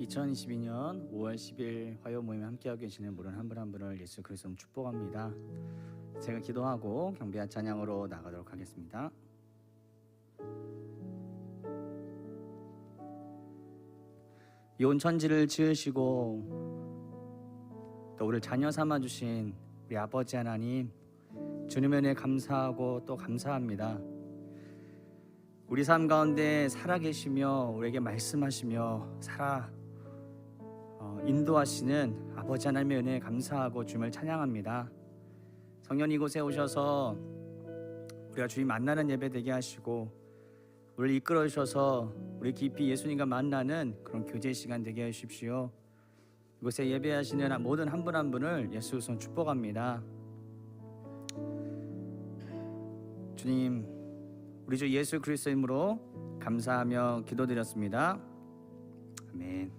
2022년 5월 10일 화요 모임에 함께하고 계시는 모든 한 분 한 분을 예수 그리스도로 축복합니다. 제가 기도하고 경배와 찬양으로 나가도록 하겠습니다. 이 온 천지를 지으시고 또 우리를 자녀 삼아 주신 우리 아버지 하나님, 주님의 은혜에 감사하고 또 감사합니다. 우리 삶 가운데 살아계시며 우리에게 말씀하시며 인도하시는 아버지 하나님의 은혜에 감사하고 주님을 찬양합니다. 성령 이곳에 오셔서 우리가 주님 만나는 예배 되게 하시고 우리를 이끌어 주셔서 우리 깊이 예수님과 만나는 그런 교제 시간 되게 하십시오. 이곳에 예배하시는 모든 한 분 한 분을 예수 손 축복합니다. 주님, 우리 주 예수 그리스도 이름으로 감사하며 기도드렸습니다. 아멘.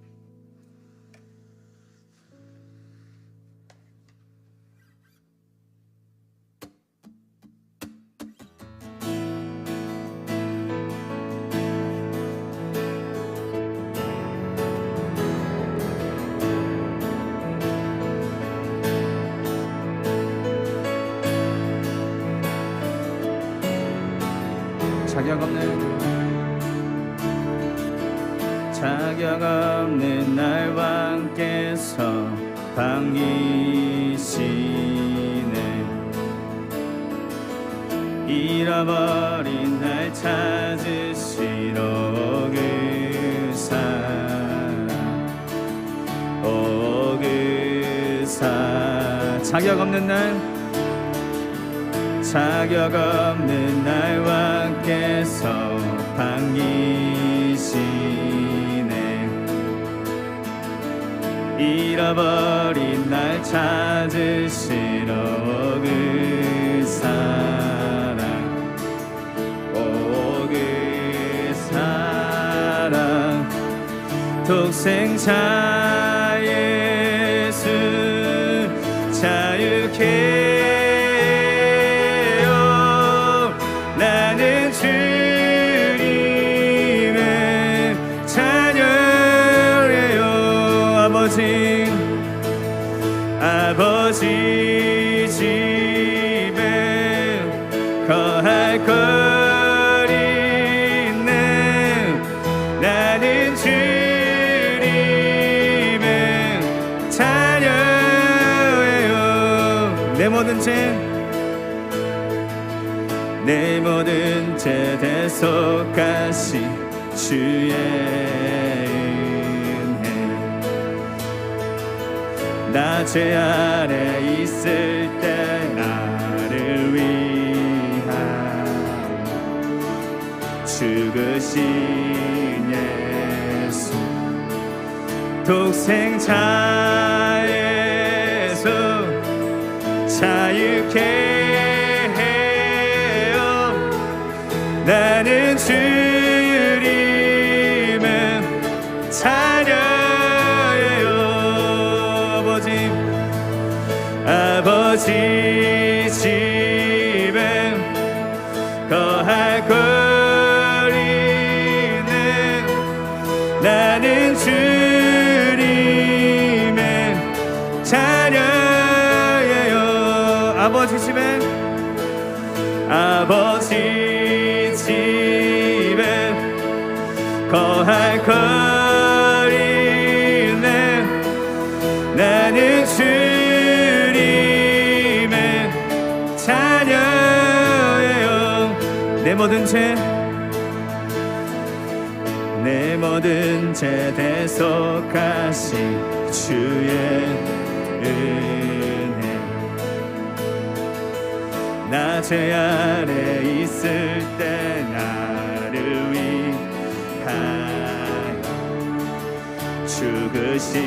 자격 없는 날 왕께서 반기시네. 잃어버린 날 찾으시러 그 사랑, 오 그 사랑. 자격 없는 날 왕께서 반기시네. 잃어버린 날 찾으시러 그 사랑, 오 그 사랑. 독생자 예수 자유케 아버지 집에 거할 거리는 나는 주님의 자녀예요. 내 모든 죄 대속하신 주의 나 죄 아래 있을 때 나를 위하여 죽으신 예수, 독생자 예수 자유케 해요. 나는 주님의 자녀. 아버지 집에 거할 거리는 나는 주님의 자녀예요. 아버지 집에 거할 거리는 나는 내 모든 죄 대속하신 주의 은혜. 나 죄 아래 있을 때 나를 위하여 죽으신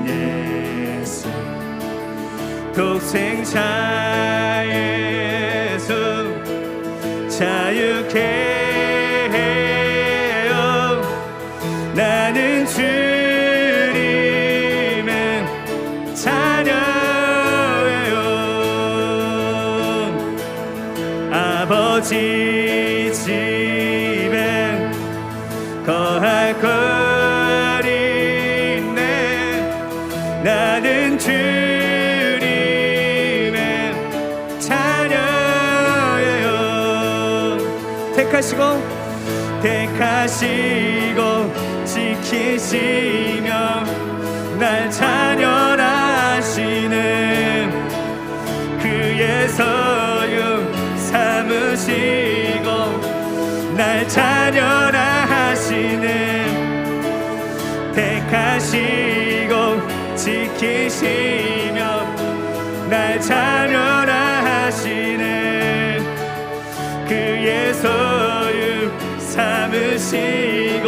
예수, 독생자 예수 자유케 해요. 나는 주님의 자녀예요. 아버지 집에 거할 거리는 택하시고 지키시며 날 자녀하시는 그의 소유 삼으시고 날 자녀하시는 택하시고 지키시며 날 자녀하시는 그의 소유 삼으시고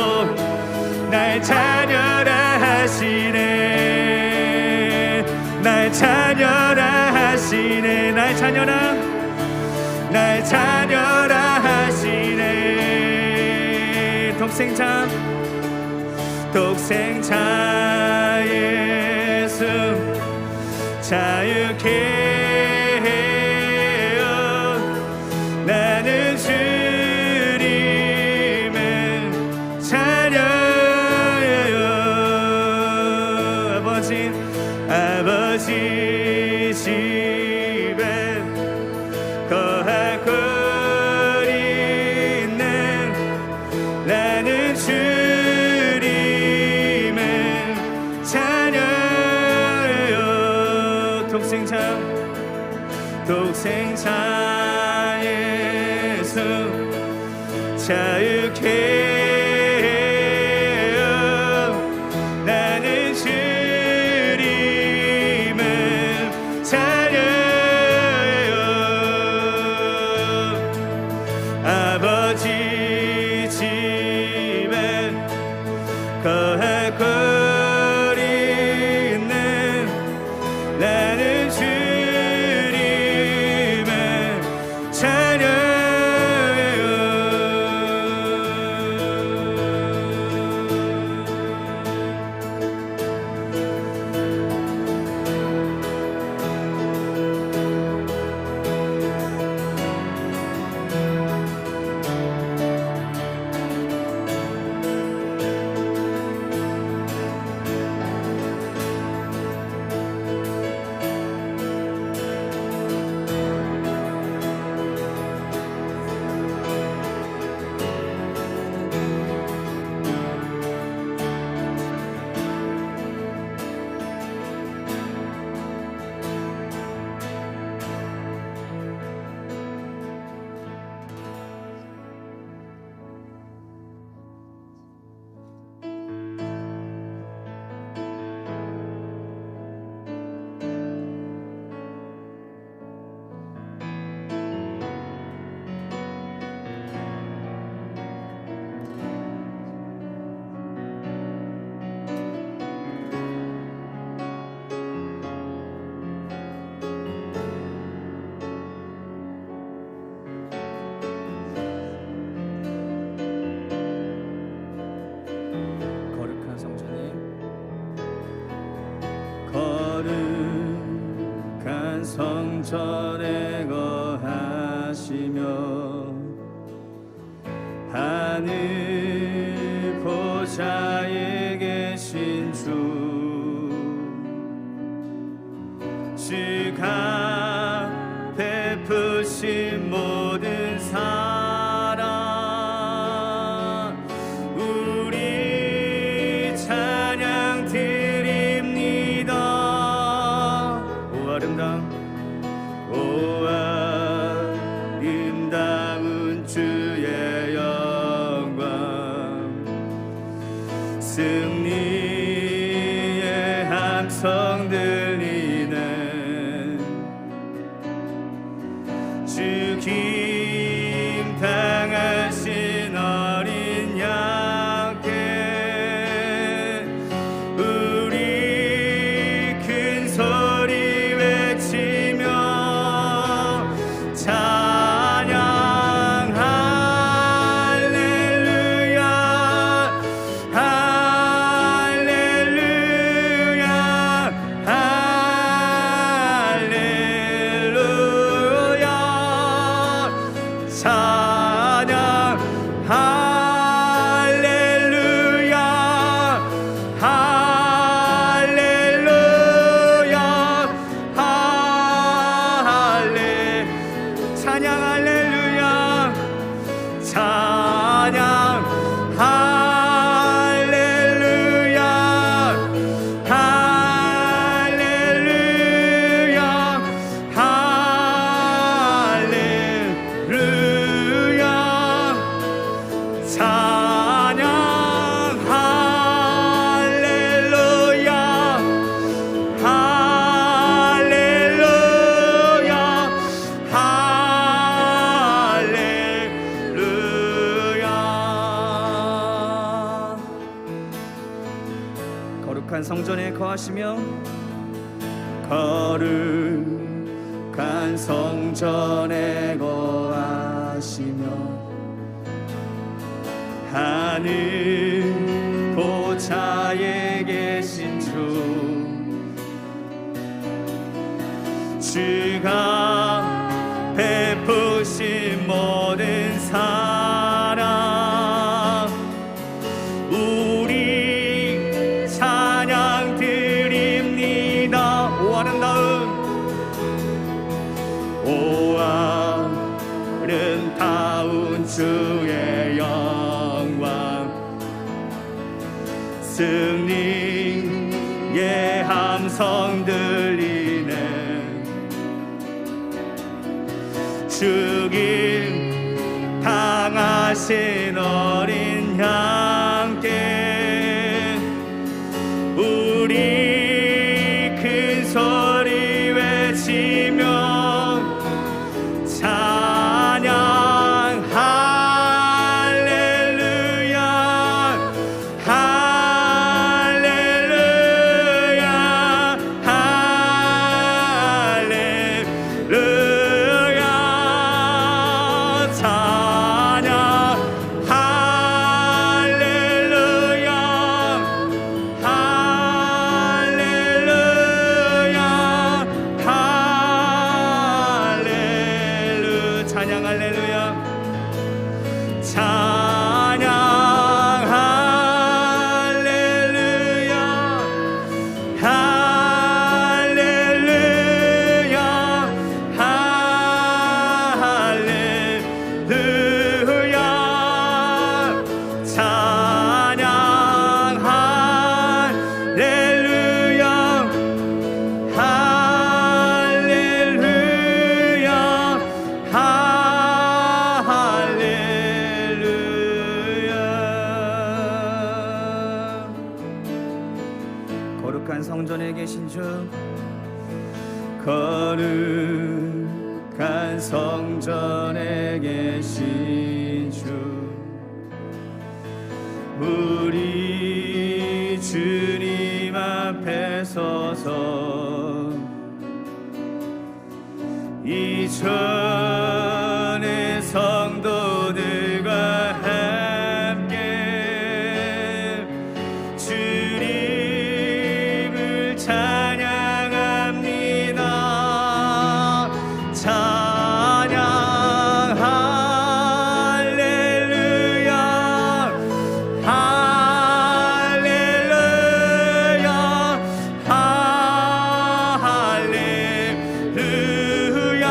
날 자녀하시네 날 자녀하시네 날 자녀하시네 독생자 예수 자유케 해요 나는 주님의 자녀예요 아버지 집에 거하고 있는 나는 주님의 자녀예요 독생자 예수 자유케 해요 나는 주님의 자녀예요 아버지 집에 거하고 있는 나는 주님의 자녀예요 거룩한 성전에 거하시며 하늘 보좌에 계신 주가 베푸신 모든 사랑 우리 찬양 드립니다 오 아름다운 주의 영광 승리의 함성 들리네 죽임 당하신 어린 양께 우리 큰 소리 외치며 찬양 할렐루야 할렐루야 할렐루야 성전에 거하시며 거룩한 성전에 거하시며 하늘 보좌에 계신 주가 베푸신 모든 사랑 우리 찬양 드립니다. 오 아름다운 주의 영광 승리의 함성 들리네. 죽임 당하신 어린 양께 우리 큰 소리 외치며 찬양 할렐루야 할렐루야 할렐루야 찬양 할렐루야 할렐루야 할렐루야 찬양 할렐루야 찬양 할렐루야 할렐루야 할렐루야 찬양 할렐루야 할렐루야 할렐루야 거룩한 성전에 계신 주 거룩한 성전에 계신 주 우리 주님 앞에 서서 이전의 성도들과 함께 주님을 찬양합니다. 찬양 할렐루야 할렐루야 할렐루야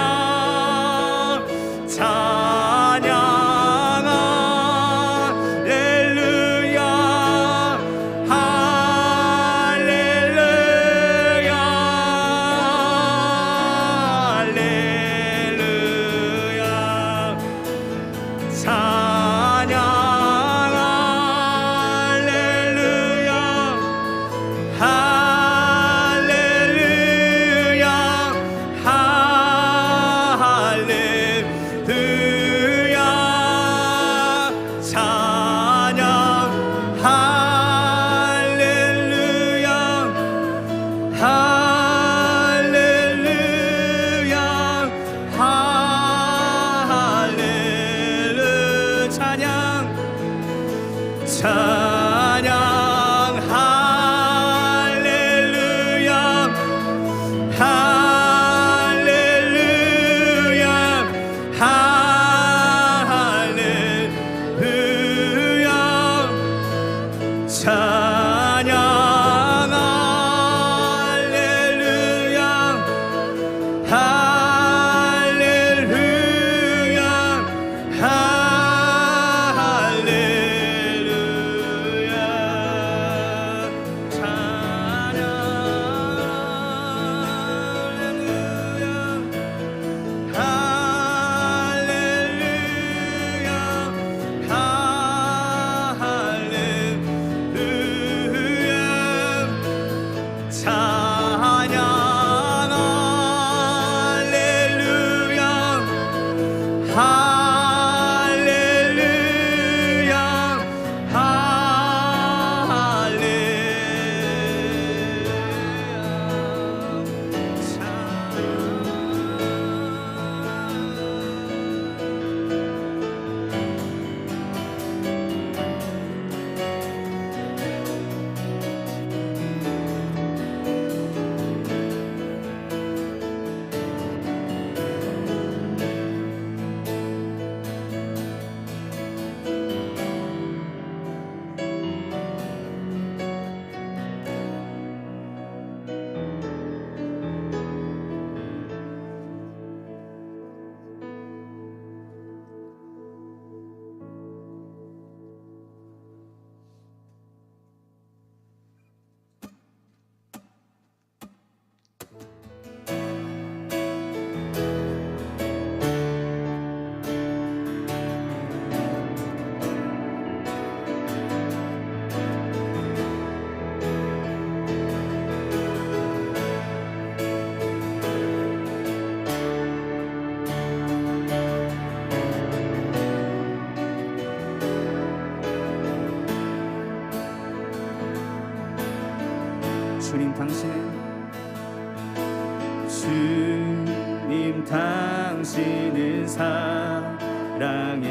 주님 당신은 사랑의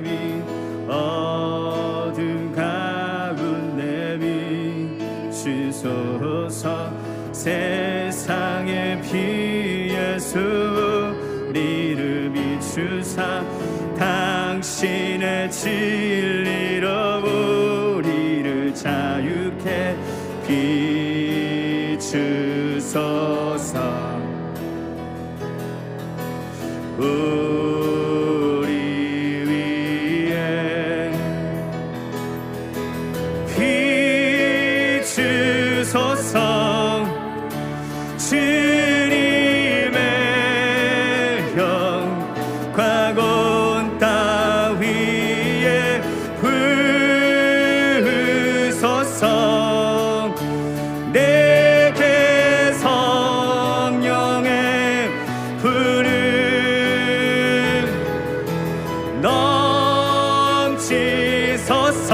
빛 어둠 가운데 비추소서 세상의 피 예수 우리를 비추사 당신의 진리로 우리를 자유케 비추소서 우리 위에 비추소서 주님의 영광 온 땅 위에 부으소서 내게 성령의 불을 넘치소서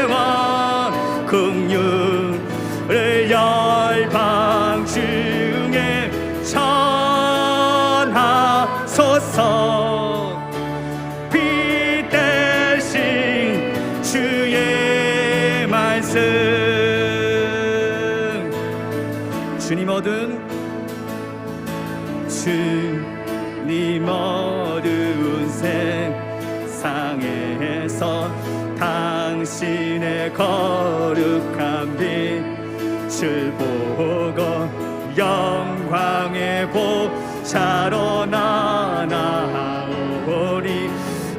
은혜와 긍휼을 열방 중에 전하소서 빛 대신 주의 말씀 주님 어두운 세상에서 당신의 거룩한 빛을 보고 영광의 보좌로 나아오리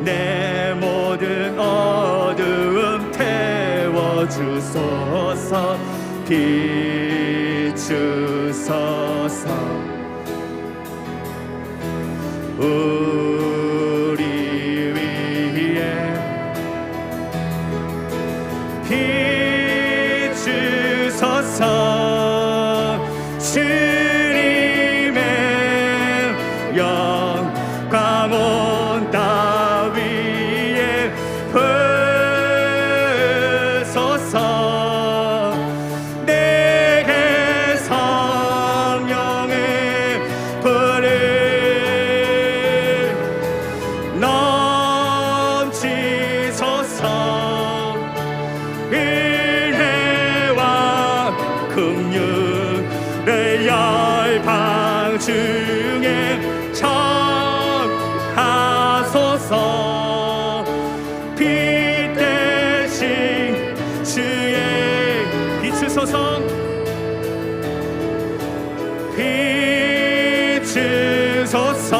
내 모든 어두움 태워주소서 비추소서 우리 위에 비추소서 주님의 영광 온 땅 위에 부으소서 내게 성령의 불을 넘치소서 은혜와 긍휼을 열방 중에 전하소서 빛 대신 주의 비추소서 비추소서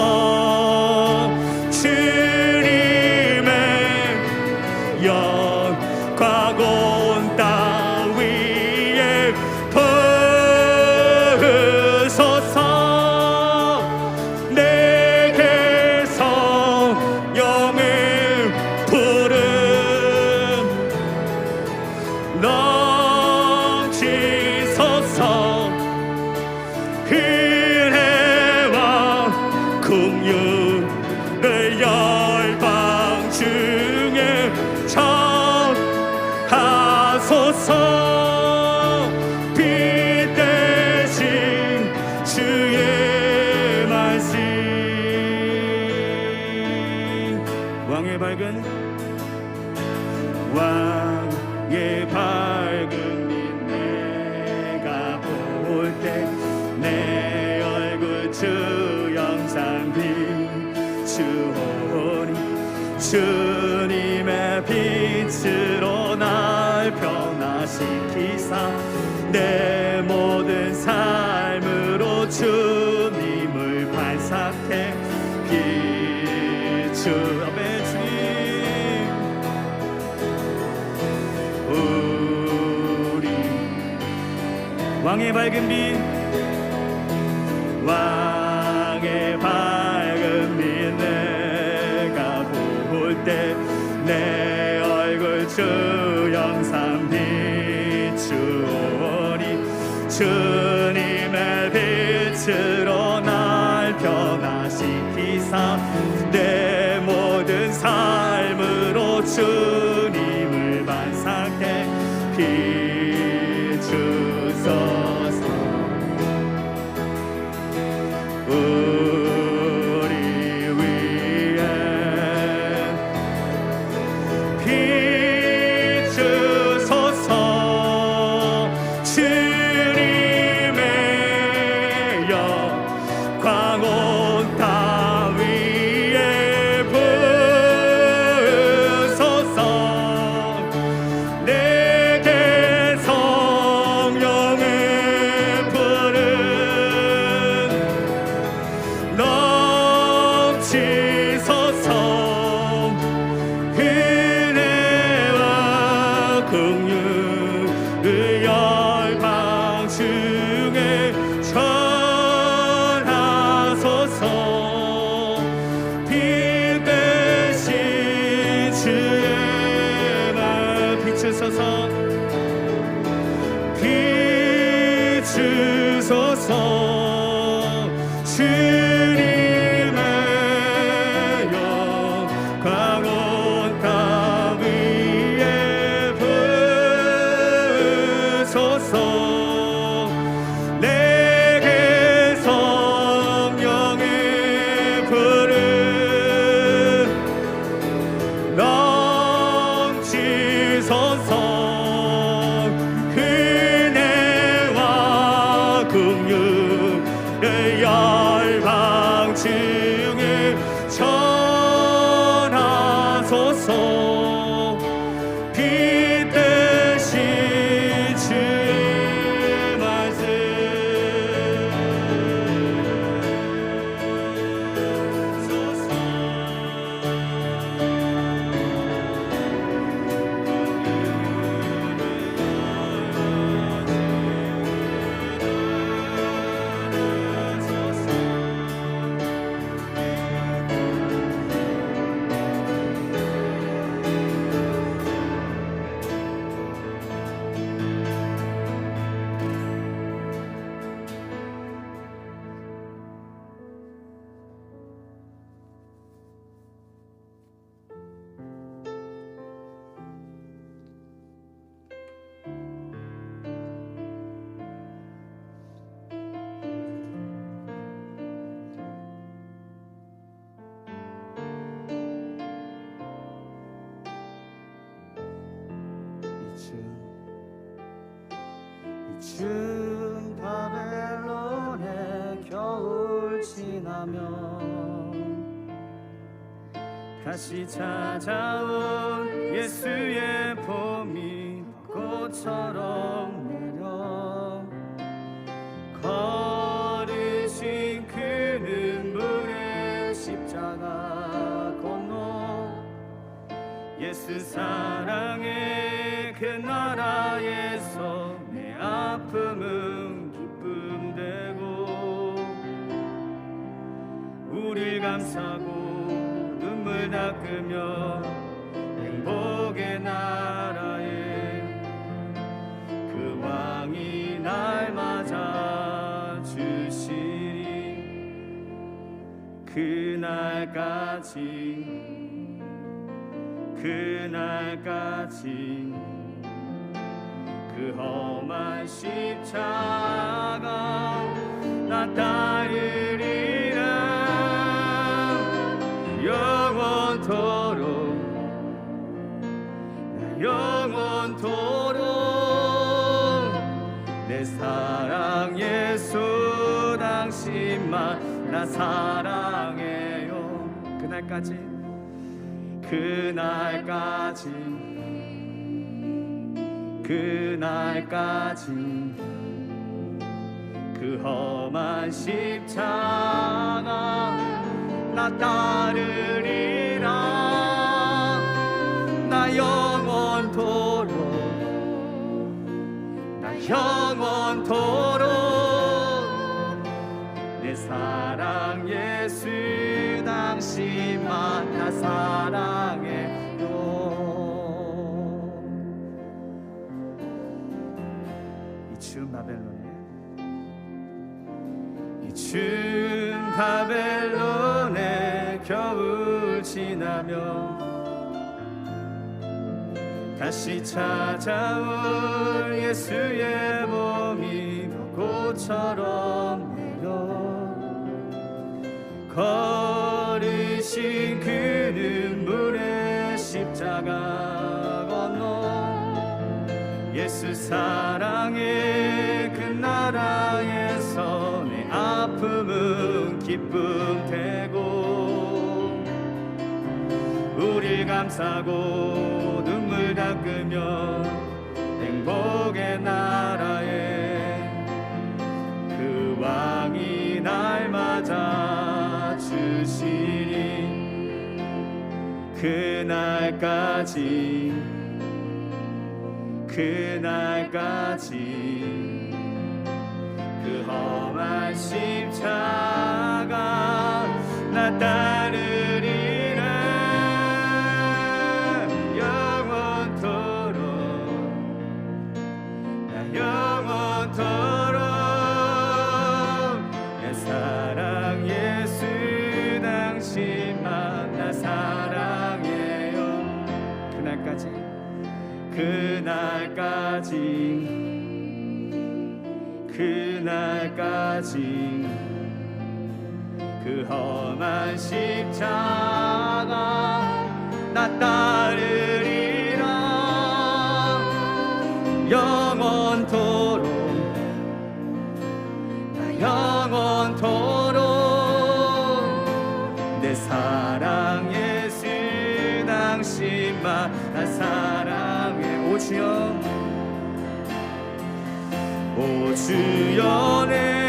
영광 온 땅 위에 부으소서 내게 성령의 불을 넘치소서 은혜와 긍휼을 열방 중에 전하소서 빛 대신 주의 말씀 왕의 밝은 빛 내가 볼 때 내 얼굴 주 영상 비추오니 주님의 빛으로 날 변화시키사 내 모든 삶으로 주님을 반삭해 비추 아멘 주님 우리 왕의 밝은 빛 내가 볼 때 내 얼굴 주 영상 비추오니 주님의 빛으로 날 변화시키사 내 모든 삶으로 주님을 반삭해 주소서. 주님의 영광 온 땅 위에 부으소서. 내게 성령의 불을 넘치소서. 은혜와 긍휼의 열방 중에 전하소서. 빛되신 주의 말씀 이쯤 바벨론의 겨울 지나면 다시 찾아온 예수의 봄이 벚꽃처럼 내려 걸으신 그 눈물의 십자가 건너 예수 사랑의 그 나라에서 내 아픔은 기쁨 되고 우릴 감싸고 눈물 닦으며 행복의 나라에 그 왕이 날 맞아 주시리. 그날까지 그 험한 십자가 나 따르리라. 영원토록 나 영원토록 내 사랑 예수 당신만 나 사랑해요. 그날까지 그 험한 십자가 나 따르리라. 나 영원토록 내 사랑 예수 당신만 나 사랑해요. 이쯤 바벨론의 겨울 지나면 다시 찾아올 예수의 봄이 벚꽃처럼 내려 걸으신 그 눈물의 십자가 건너 예수 사랑의 그 나라에서 내 아픔은 기쁨 되고 우릴 감싸고 눈물 닦으며 행복의 나라에 그 왕이 날 맞아 주시리. 그날까지 그 험한 십자가 나 따르리라. 영원토록 그날까지 그 험한 십자가 나 따르리라. 영원토록 나 영원토록 내 사랑 예수 당신만 나 사랑해. 오 주여, 오 주여 내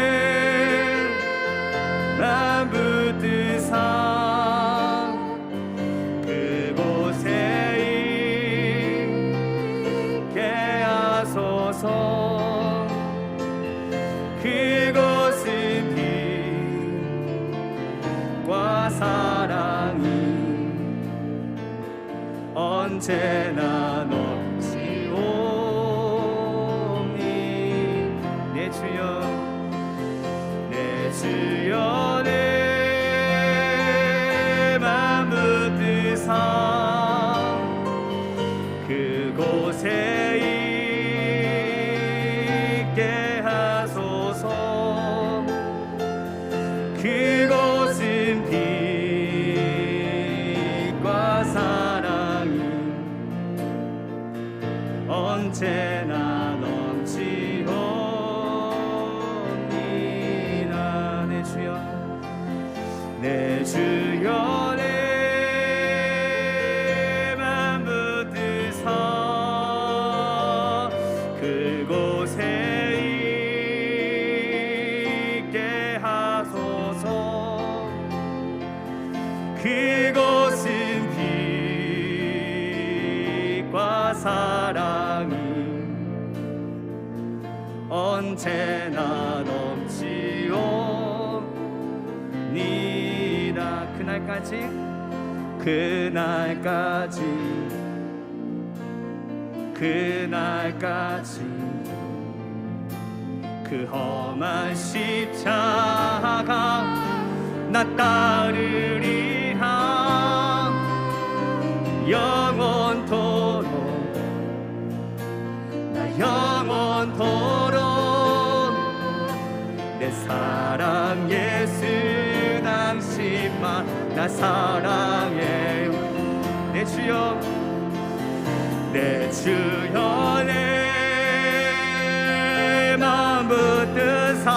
맘 붙드사 그곳에 있게 하소서. 그곳은 빛과 사랑이 언제나 넘치오니. 내 주여, 내 주여 내 맘 붙드사 그곳에 있게 하소서. 그곳은 빛과 사랑이 언제나 넘치오니라. 내 주여, 내 주여 내 맘 붙드사 그곳에 있게 하소서. 그곳은 빛과 사랑이 언제나 넘치오니라. 그날까지 그 험한 십자가 나 따르리라. 영원토록 나 영원토록 내 사랑 예수 당신만 나 사랑해. 내 주여, 내 주여 내 맘 붙드사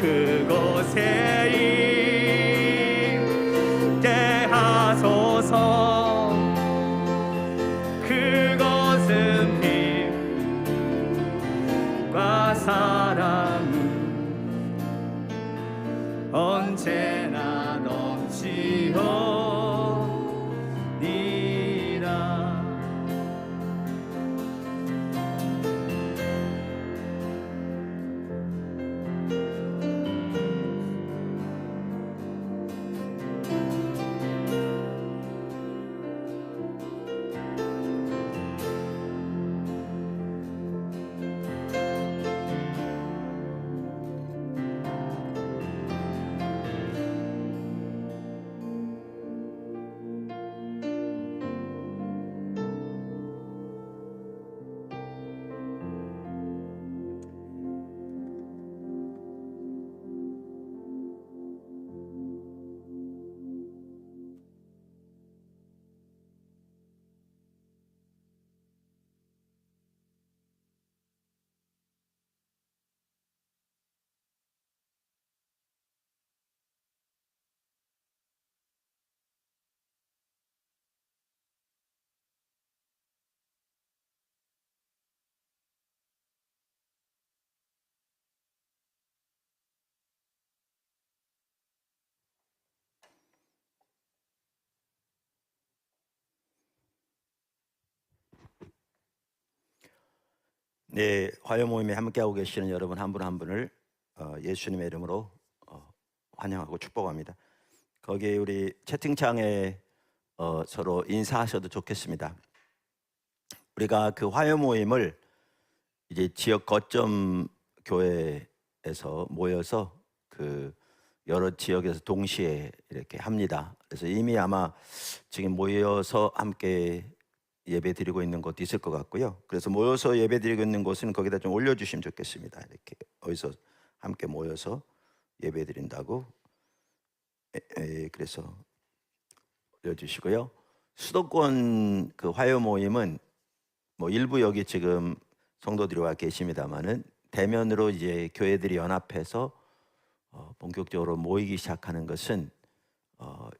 그곳에 있게 하소서. 그곳은 빛과 사랑이 언제나 넘치오니라. 네, 화요 모임에 함께하고 계시는 여러분 한 분 한 분을 예수님의 이름으로 환영하고 축복합니다. 거기에 우리 채팅창에 서로 인사하셔도 좋겠습니다. 우리가 그 화요 모임을 이제 지역 거점 교회에서 모여서 그 여러 지역에서 동시에 이렇게 합니다. 그래서 이미 아마 지금 모여서 함께 예배 드리고 있는 곳도 있을 것 같고요. 그래서 모여서 예배 드리고 있는 곳은 거기다 좀 올려주시면 좋겠습니다. 이렇게 어디서 함께 모여서 예배 드린다고. 그래서 올려주시고요. 수도권 그 화요 모임은 뭐 일부 여기 지금 성도들이 와 계십니다만은 대면으로 이제 교회들이 연합해서 본격적으로 모이기 시작하는 것은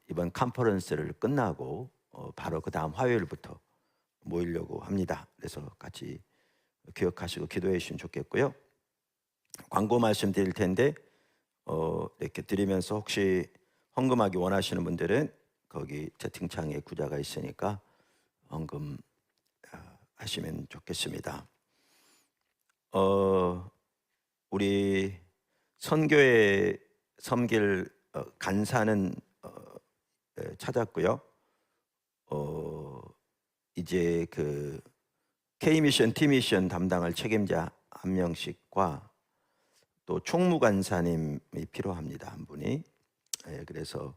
이번 컨퍼런스를 끝나고 바로 그 다음 화요일부터 모이려고 합니다. 그래서 같이 기억하시고 기도해 주시면 좋겠고요. 광고 말씀드릴 텐데 이렇게 드리면서 혹시 헌금하기 원하시는 분들은 거기 채팅창에 구자가 있으니까 헌금 하시면 좋겠습니다. 우리 선교회 섬길 간사는 찾았고요. 이제 그 K미션, T미션 담당할 책임자 한 명씩과 또 총무간사님이 필요합니다. 한 분이. 그래서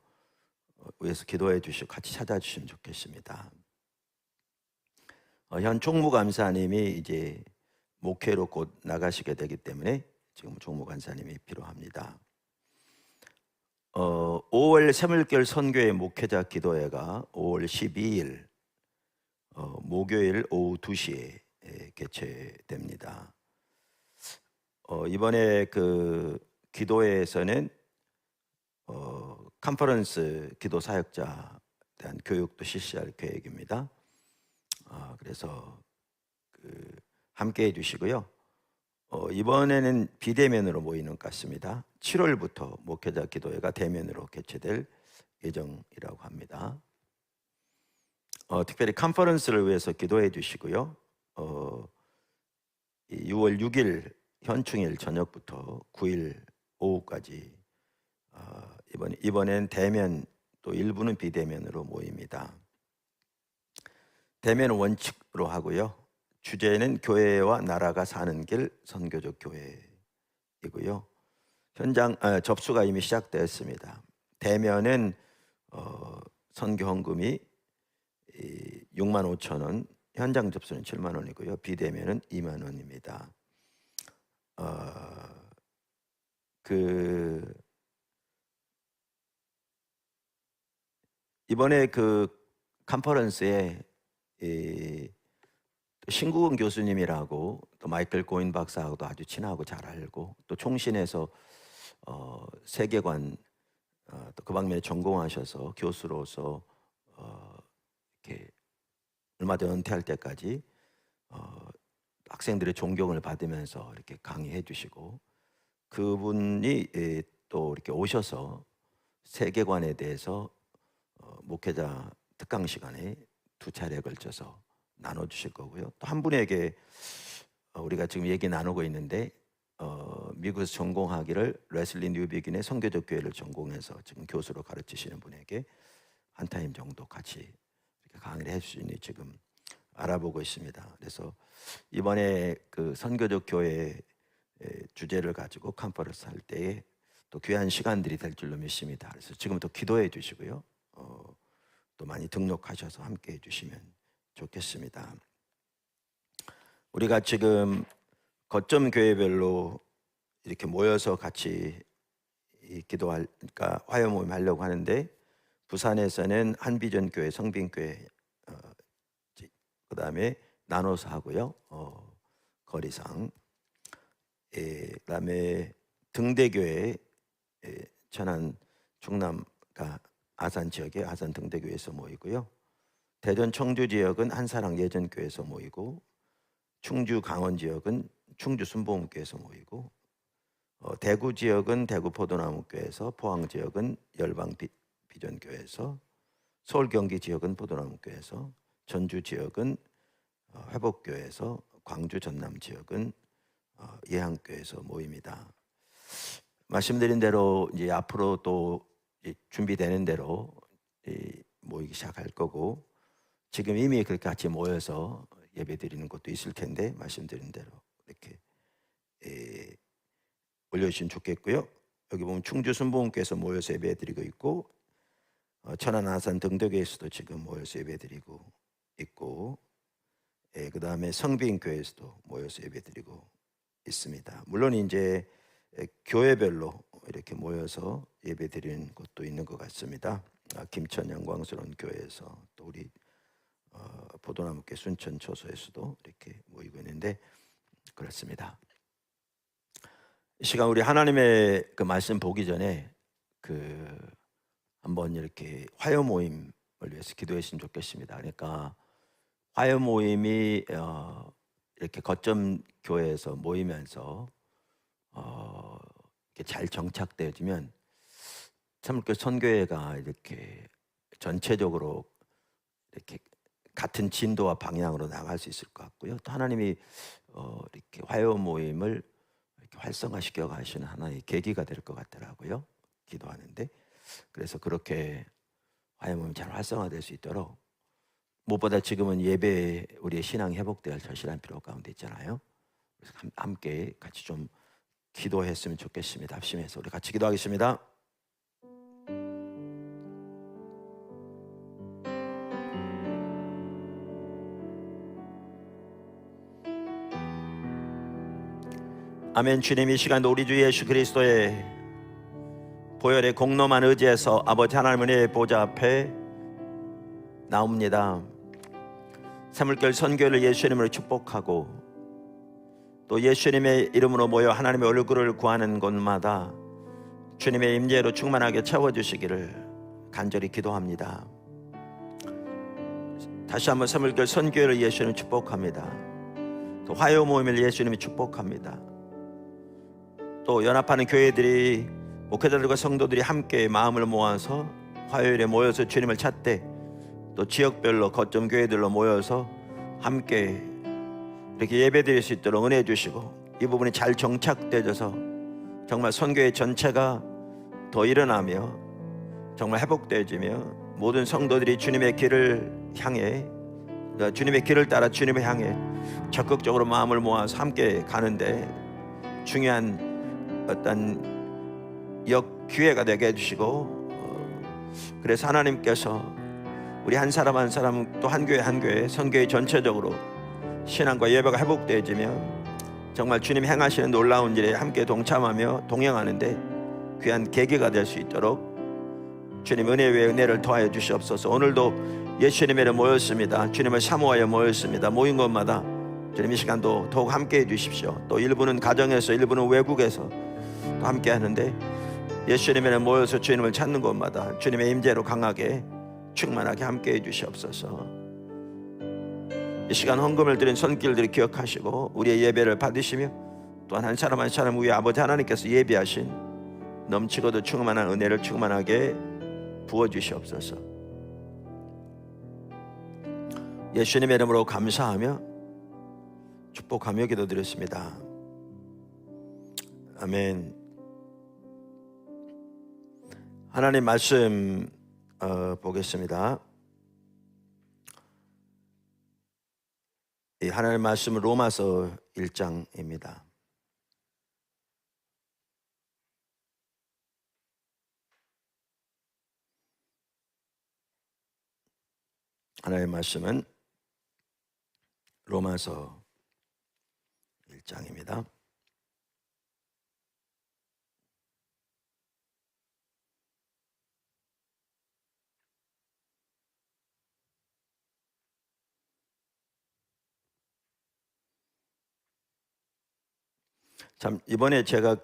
위에서 기도해 주시고 같이 찾아주시면 좋겠습니다. 현 총무감사님이 이제 목회로 곧 나가시게 되기 때문에 지금 총무간사님이 필요합니다. 5월 새물결 선교회 목회자 기도회가 5월 12일 목요일 오후 2시에 개최됩니다. 이번에 그 기도회에서는 컨퍼런스 기도 사역자 대한 교육도 실시할 계획입니다. 그래서 함께 해주시고요. 이번에는 비대면으로 모이는 것 같습니다. 7월부터 목회자 기도회가 대면으로 개최될 예정이라고 합니다. 특별히 컨퍼런스를 위해서 기도해 주시고요. 6월 6일 현충일 저녁부터 9일 오후까지 이번엔 대면 또 일부는 비대면으로 모입니다. 대면 원칙으로 하고요. 주제는 교회와 나라가 사는 길 선교적 교회이고요. 현장 접수가 이미 시작되었습니다. 대면은 선교 헌금이 65,000원, 현장 접수는 70,000원이고요. 비대면은 20,000원입니다. 이번에 그 컨퍼런스에 신국은 교수님이라고 또 마이클 고인 박사하고도 아주 친하고 잘 알고 또 총신에서 세계관 또 그 방면에 전공하셔서 교수로서 이렇게 얼마 전 은퇴할 때까지 학생들의 존경을 받으면서 이렇게 강의해 주시고 그분이 또 이렇게 오셔서 세계관에 대해서 목회자 특강 시간에 2차례에 걸쳐서 나눠주실 거고요. 또 한 분에게 우리가 지금 얘기 나누고 있는데 미국에서 전공하기를 레슬리 뉴비긴의 선교적 교회를 전공해서 지금 교수로 가르치시는 분에게 한 타임 정도 같이 이렇게 강의를 할 수 있는 지금 알아보고 있습니다. 그래서 이번에 그 선교적 교회 주제를 가지고 컨퍼런스 할 때에 또 귀한 시간들이 될 줄로 믿습니다. 그래서 지금부터 기도해 주시고요. 또 많이 등록하셔서 함께 해주시면 좋겠습니다. 우리가 지금 거점 교회별로 이렇게 모여서 같이 기도할까 화요 모임 하려고 하는데 부산에서는 한비전 교회, 성빈 교회, 그 다음에 나눠서 하고요. 거리상, 그 다음에 등대교회, 천안 충남가 아산 지역의 아산 등대교회에서 모이고요. 대전 청주 지역은 한사랑 예전교회에서 모이고 충주 강원 지역은 충주 순복음교회에서 모이고 대구 지역은 대구 포도나무교회에서 포항 지역은 열방 비전교회에서 서울 경기 지역은 포도나무교회에서 전주 지역은 회복교회에서 광주 전남 지역은 예향교회에서 모입니다. 말씀드린 대로 이제 앞으로 또 준비되는 대로 모이기 시작할 거고 지금 이미 그렇게 같이 모여서 예배 드리는 것도 있을 텐데 말씀드린 대로 이렇게 올려주시면 좋겠고요. 여기 보면 충주 순복음교회에서 모여서 예배 드리고 있고 천안 아산 등대교회에서도 지금 모여서 예배 드리고 있고 그 다음에 성빈교회에서도 모여서 예배드리고 있습니다. 물론 이제 교회별로 이렇게 모여서 예배드리는 곳도 있는 것 같습니다. 김천 영광스러운 교회에서 또 우리 보도나무교 순천 초소에서도 이렇게 모이고 있는데 그렇습니다. 이 시간 우리 하나님의 그 말씀 보기 전에 한번 이렇게 화요 모임을 위해서 기도했으면 좋겠습니다. 그러니까 화요 모임이 이렇게 거점 교회에서 모이면서 이렇게 잘 정착되어지면 참그 선교회가 이렇게 전체적으로 이렇게 같은 진도와 방향으로 나갈 수 있을 것 같고요. 또 하나님이 이렇게 화요 모임을 이렇게 활성화시켜 가시는 하나의 계기가 될 것 같더라고요. 기도하는데 그래서 그렇게 화요 모임 잘 활성화될 수 있도록 무엇보다 지금은 예배 우리의 신앙이 회복될 절실한 필요 가운데 있잖아요. 그래서 함께 같이 좀 기도했으면 좋겠습니다. 합심해서 우리 같이 기도하겠습니다. 아멘. 주님, 이 시간도 우리 주 예수 그리스도의 보혈의 공로만 의지해서 아버지 하나님의 보좌 앞에 나옵니다. 사물결 선교를 예수님으로 축복하고 또 예수님의 이름으로 모여 하나님의 얼굴을 구하는 곳마다 주님의 임재로 충만하게 채워주시기를 간절히 기도합니다. 다시 한번 사물결 선교를 예수님 축복합니다. 또 화요 모임을 예수님이 축복합니다. 또 연합하는 교회들이 목회자들과 성도들이 함께 마음을 모아서 화요일에 모여서 주님을 찾되 또 지역별로 거점 교회들로 모여서 함께 이렇게 예배드릴 수 있도록 은혜 주시고 이 부분이 잘 정착되어져서 정말 선교회 전체가 더 일어나며 정말 회복되어지며 모든 성도들이 주님의 길을 향해 주님의 길을 따라 주님을 향해 적극적으로 마음을 모아서 함께 가는데 중요한 어떤 기회가 되게 해주시고 그래서 하나님께서 우리 한 사람 한 사람 또 한 교회 한 교회 선교회 전체적으로 신앙과 예배가 회복되어지면 정말 주님 행하시는 놀라운 일에 함께 동참하며 동행하는데 귀한 계기가 될 수 있도록 주님 은혜 위에 은혜를 더하여 주시옵소서. 오늘도 예수님의 이름 모였습니다. 주님을 사모하여 모였습니다. 모인 곳마다 주님 이 시간도 더욱 함께 해주십시오. 또 일부는 가정에서 일부는 외국에서 또 함께 하는데 예수님의 이름 모여서 주님을 찾는 곳마다 주님의 임재로 강하게 충만하게 함께 해주시옵소서. 이 시간 헌금을 드린 손길들을 기억하시고 우리의 예배를 받으시며 또한 한 사람 한 사람 위에 아버지 하나님께서 예비하신 넘치고도 충만한 은혜를 충만하게 부어주시옵소서. 예수님의 이름으로 감사하며 축복하며 기도드렸습니다. 아멘. 하나님 말씀 보겠습니다. 이 하나님 말씀은 로마서 1장입니다. 하나님 말씀은 로마서 1장입니다. 참 이번에 제가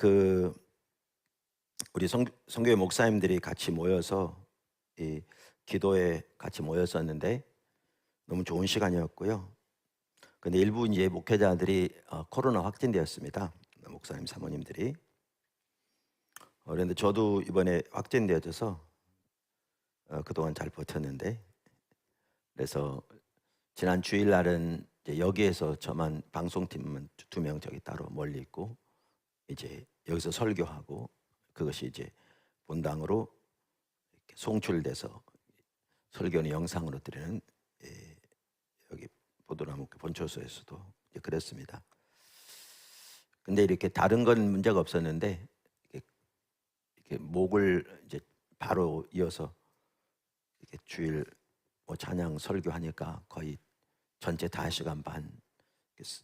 우리 성교회 목사님들이 같이 모여서 이 기도에 같이 모였었는데 너무 좋은 시간이었고요. 근데 일부 이제 목회자들이 코로나 확진되었습니다. 목사님 사모님들이. 그런데 저도 이번에 확진되어져서 그동안 잘 버텼는데 그래서 지난 주일날은 이제 여기에서 저만 방송팀은 2명 저기 따로 멀리 있고 이제 여기서 설교하고 그것이 이제 본당으로 이렇게 송출돼서 설교는 영상으로 드리는 여기 보도나무 본초소에서도 그랬습니다. 근데 이렇게 다른 건 문제가 없었는데 이렇게 목을 이제 바로 이어서 이렇게 주일 찬양 설교하니까 거의 전체 5시간 반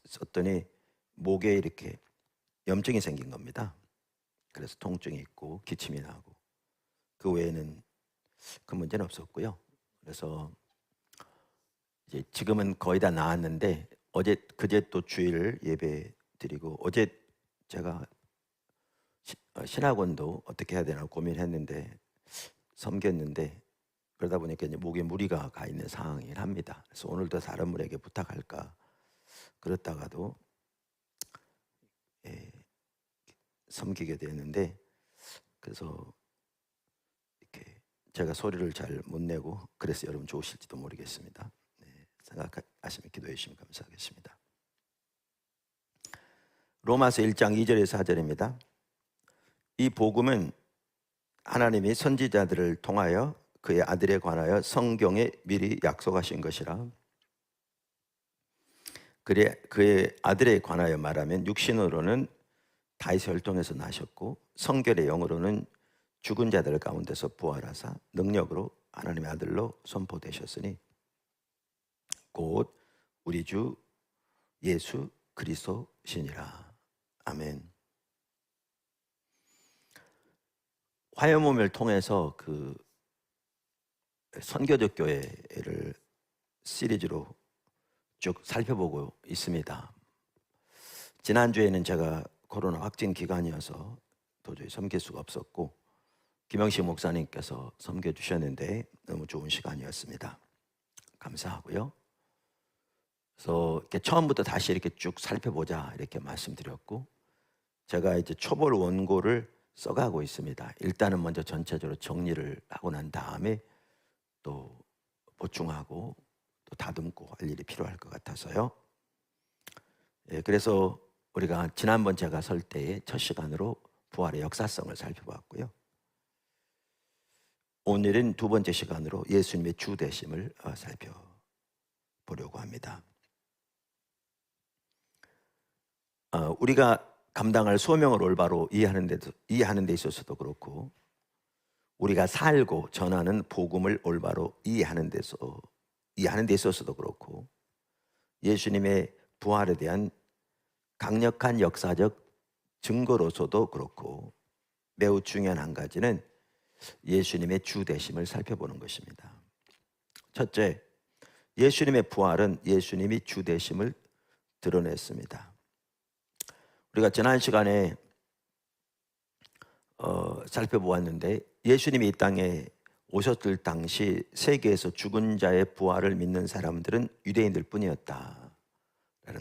썼더니 목에 이렇게 염증이 생긴 겁니다. 그래서 통증이 있고 기침이 나고 그 외에는 큰 문제는 없었고요. 그래서 이제 지금은 거의 다 나았는데 그제 또 주일 예배 드리고 어제 제가 신학원도 어떻게 해야 되나 고민했는데 섬겼는데 그러다 보니까 이제 목에 무리가 가 있는 상황이긴 합니다. 그래서 오늘도 다른 분에게 부탁할까 그랬다가도 섬기게 되는데 그래서 이렇게 제가 소리를 잘 못 내고 그래서 여러분 좋으실지도 모르겠습니다. 생각하시면 기도해 주시면 감사하겠습니다. 로마서 1장 2절에서 4절입니다. 이 복음은 하나님이 선지자들을 통하여 그의 아들에 관하여 성경에 미리 약속하신 것이라. 그의 아들에 관하여 말하면 육신으로는 다윗의 혈통에서 나셨고 성결의 영으로는 죽은 자들 가운데서 부활하사 능력으로 하나님의 아들로 선포되셨으니 곧 우리 주 예수 그리스도시니라. 아멘. 화요몸을 통해서 그 선교적 교회를 시리즈로 쭉 살펴보고 있습니다. 지난주에는 제가 코로나 확진 기간이어서 도저히 섬길 수가 없었고 김영식 목사님께서 섬겨주셨는데 너무 좋은 시간이었습니다. 감사하고요. 그래서 이렇게 처음부터 다시 이렇게 쭉 살펴보자 이렇게 말씀드렸고 제가 이제 초벌 원고를 써가고 있습니다. 일단은 먼저 전체적으로 정리를 하고 난 다음에 또 보충하고 또 다듬고 할 일이 필요할 것 같아서요. 그래서 우리가 지난번 제가 설 때의 첫 시간으로 부활의 역사성을 살펴봤고요. 오늘은 두 번째 시간으로 예수님의 주 되심을 살펴보려고 합니다. 우리가 감당할 소명을 올바로 이해하는 데 있어서도 그렇고 우리가 살고 전하는 복음을 올바로 이해하는 데 있어서도 그렇고 예수님의 부활에 대한 강력한 역사적 증거로서도 그렇고 매우 중요한 한 가지는 예수님의 주 되심을 살펴보는 것입니다. 첫째, 예수님의 부활은 예수님이 주 되심을 드러냈습니다. 우리가 지난 시간에 살펴보았는데 예수님이 이 땅에 오셨을 당시 세계에서 죽은 자의 부활을 믿는 사람들은 유대인들 뿐이었다라는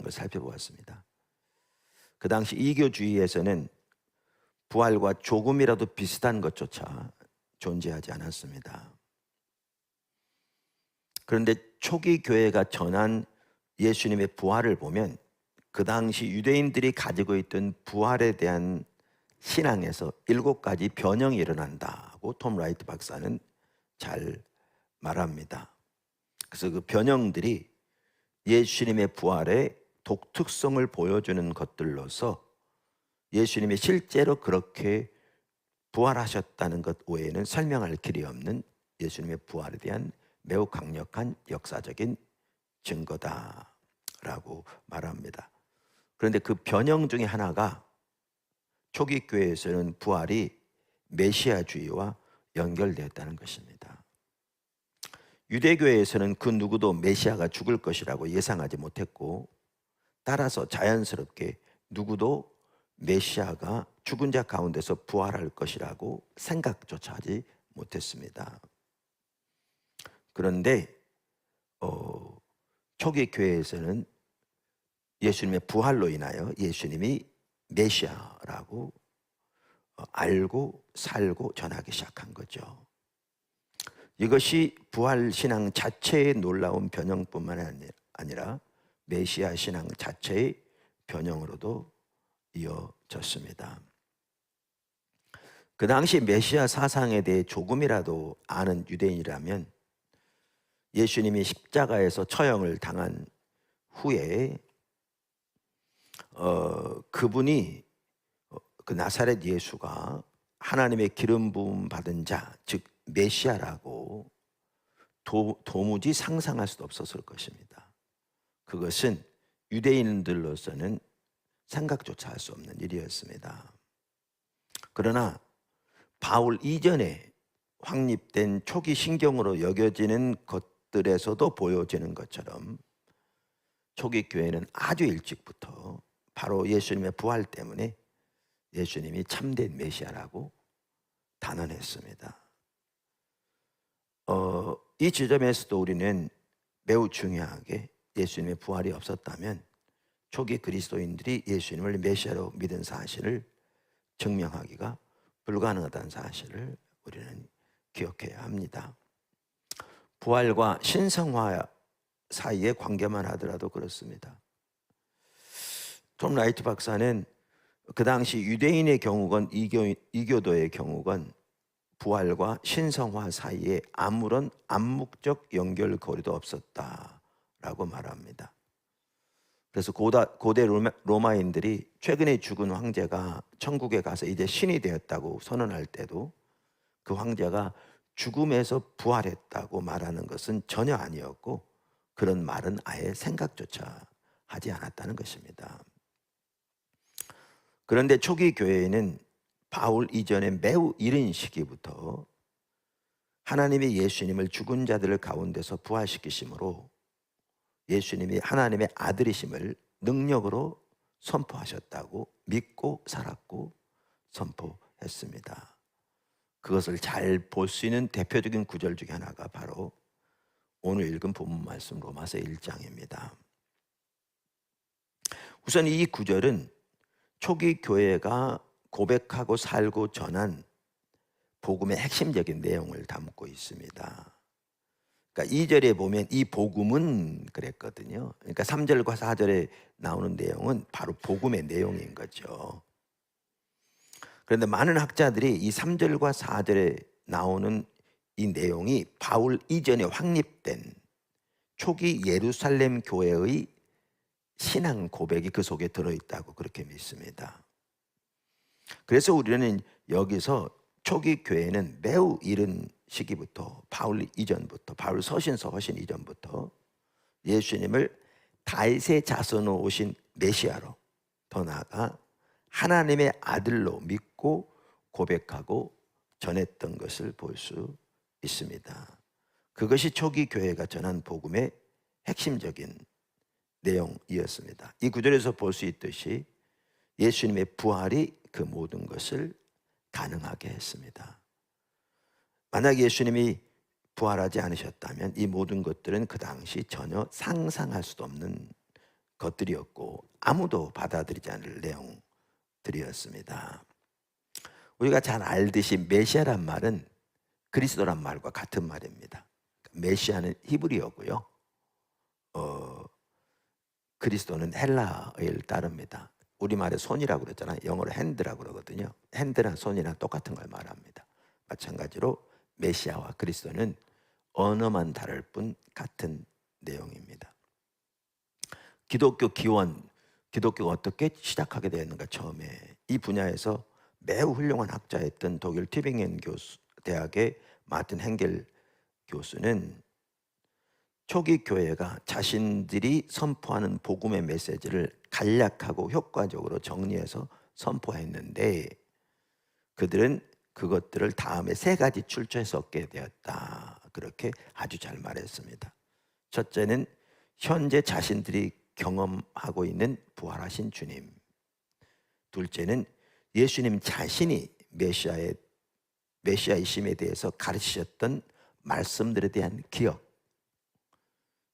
걸 살펴보았습니다. 그 당시 이교주의에서는 부활과 조금이라도 비슷한 것조차 존재하지 않았습니다. 그런데 초기 교회가 전한 예수님의 부활을 보면 그 당시 유대인들이 가지고 있던 부활에 대한 신앙에서 7가지 변형이 일어난다고 톰 라이트 박사는 잘 말합니다. 그래서 그 변형들이 예수님의 부활의 독특성을 보여주는 것들로서 예수님이 실제로 그렇게 부활하셨다는 것 외에는 설명할 길이 없는 예수님의 부활에 대한 매우 강력한 역사적인 증거다라고 말합니다. 그런데 그 변형 중에 하나가 초기 교회에서는 부활이 메시아주의와 연결되었다는 것입니다. 유대교회에서는 그 누구도 메시아가 죽을 것이라고 예상하지 못했고 따라서 자연스럽게 누구도 메시아가 죽은 자 가운데서 부활할 것이라고 생각조차 하지 못했습니다. 그런데 초기 교회에서는 예수님의 부활로 인하여 예수님이 메시아라고 알고 살고 전하기 시작한 거죠. 이것이 부활 신앙 자체의 놀라운 변형뿐만 아니라 메시아 신앙 자체의 변형으로도 이어졌습니다. 그 당시 메시아 사상에 대해 조금이라도 아는 유대인이라면 예수님이 십자가에서 처형을 당한 후에 그분이 그 나사렛 예수가 하나님의 기름 부음 받은 자, 즉 메시아라고 도무지 상상할 수도 없었을 것입니다. 그것은 유대인들로서는 생각조차 할 수 없는 일이었습니다. 그러나 바울 이전에 확립된 초기 신경으로 여겨지는 것들에서도 보여지는 것처럼 초기 교회는 아주 일찍부터 바로 예수님의 부활 때문에 예수님이 참된 메시아라고 단언했습니다. 이 지점에서도 우리는 매우 중요하게 예수님의 부활이 없었다면 초기 그리스도인들이 예수님을 메시아로 믿은 사실을 증명하기가 불가능하다는 사실을 우리는 기억해야 합니다. 부활과 신성화 사이의 관계만 하더라도 그렇습니다. 톰 라이트 박사는 그 당시 유대인의 경우건 이교도의 경우건 부활과 신성화 사이에 아무런 암묵적 연결고리도 없었다라고 말합니다. 그래서 고대 로마인들이 최근에 죽은 황제가 천국에 가서 이제 신이 되었다고 선언할 때도 그 황제가 죽음에서 부활했다고 말하는 것은 전혀 아니었고 그런 말은 아예 생각조차 하지 않았다는 것입니다. 그런데 초기 교회에는 바울 이전에 매우 이른 시기부터 하나님이 예수님을 죽은 자들 가운데서 부활시키심으로 예수님이 하나님의 아들이심을 능력으로 선포하셨다고 믿고 살았고 선포했습니다. 그것을 잘 볼 수 있는 대표적인 구절 중에 하나가 바로 오늘 읽은 본문 말씀 로마서 1장입니다. 우선 이 구절은 초기 교회가 고백하고 살고 전한 복음의 핵심적인 내용을 담고 있습니다. 그러니까 2절에 보면 이 복음은 그랬거든요. 그러니까 3절과 4절에 나오는 내용은 바로 복음의 내용인 거죠. 그런데 많은 학자들이 이 3절과 4절에 나오는 이 내용이 바울 이전에 확립된 초기 예루살렘 교회의 신앙 고백이 그 속에 들어있다고 그렇게 믿습니다. 그래서 우리는 여기서 초기 교회는 매우 이른 시기부터 바울 이전부터 바울 서신서 훨씬 이전부터 예수님을 다윗의 자손으로 오신 메시아로 더 나아가 하나님의 아들로 믿고 고백하고 전했던 것을 볼 수 있습니다. 그것이 초기 교회가 전한 복음의 핵심적인 내용이었습니다. 이 구절에서 볼 수 있듯이 예수님의 부활이 그 모든 것을 가능하게 했습니다. 만약 예수님이 부활하지 않으셨다면 이 모든 것들은 그 당시 전혀 상상할 수도 없는 것들이었고 아무도 받아들이지 않을 내용들이었습니다. 우리가 잘 알듯이 메시아란 말은 그리스도란 말과 같은 말입니다. 메시아는 히브리어고요. 그리스도는 헬라어를 따릅니다. 우리말에 손이라고 그러잖아요. 영어로 핸드라고 그러거든요. 핸드랑 손이랑 똑같은 걸 말합니다. 마찬가지로 메시아와 그리스도는 언어만 다를 뿐 같은 내용입니다. 기독교 기원, 기독교가 어떻게 시작하게 되었는가. 처음에 이 분야에서 매우 훌륭한 학자였던 독일 튜빙겐 대학의 마틴 헨겔 교수는 초기 교회가 자신들이 선포하는 복음의 메시지를 간략하고 효과적으로 정리해서 선포했는데 그들은 그것들을 다음에 3가지 출처에서 얻게 되었다. 그렇게 아주 잘 말했습니다. 첫째는 현재 자신들이 경험하고 있는 부활하신 주님. 둘째는 예수님 자신이 메시아이심에 대해서 가르치셨던 말씀들에 대한 기억.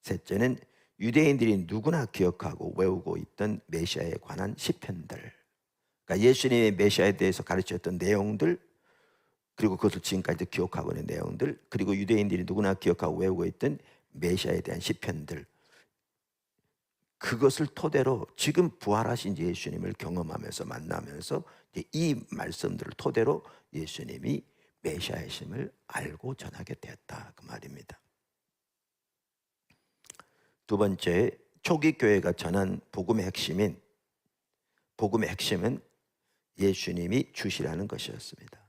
셋째는 유대인들이 누구나 기억하고 외우고 있던 메시아에 관한 시편들. 그러니까 예수님의 메시아에 대해서 가르쳤던 내용들, 그리고 그것을 지금까지 기억하고 있는 내용들, 그리고 유대인들이 누구나 기억하고 외우고 있던 메시아에 대한 시편들. 그것을 토대로 지금 부활하신 예수님을 경험하면서 만나면서 이 말씀들을 토대로 예수님이 메시아이심을 알고 전하게 되었다. 그 말입니다. 두 번째, 초기 교회가 전한 복음의 핵심은 예수님이 주시라는 것이었습니다.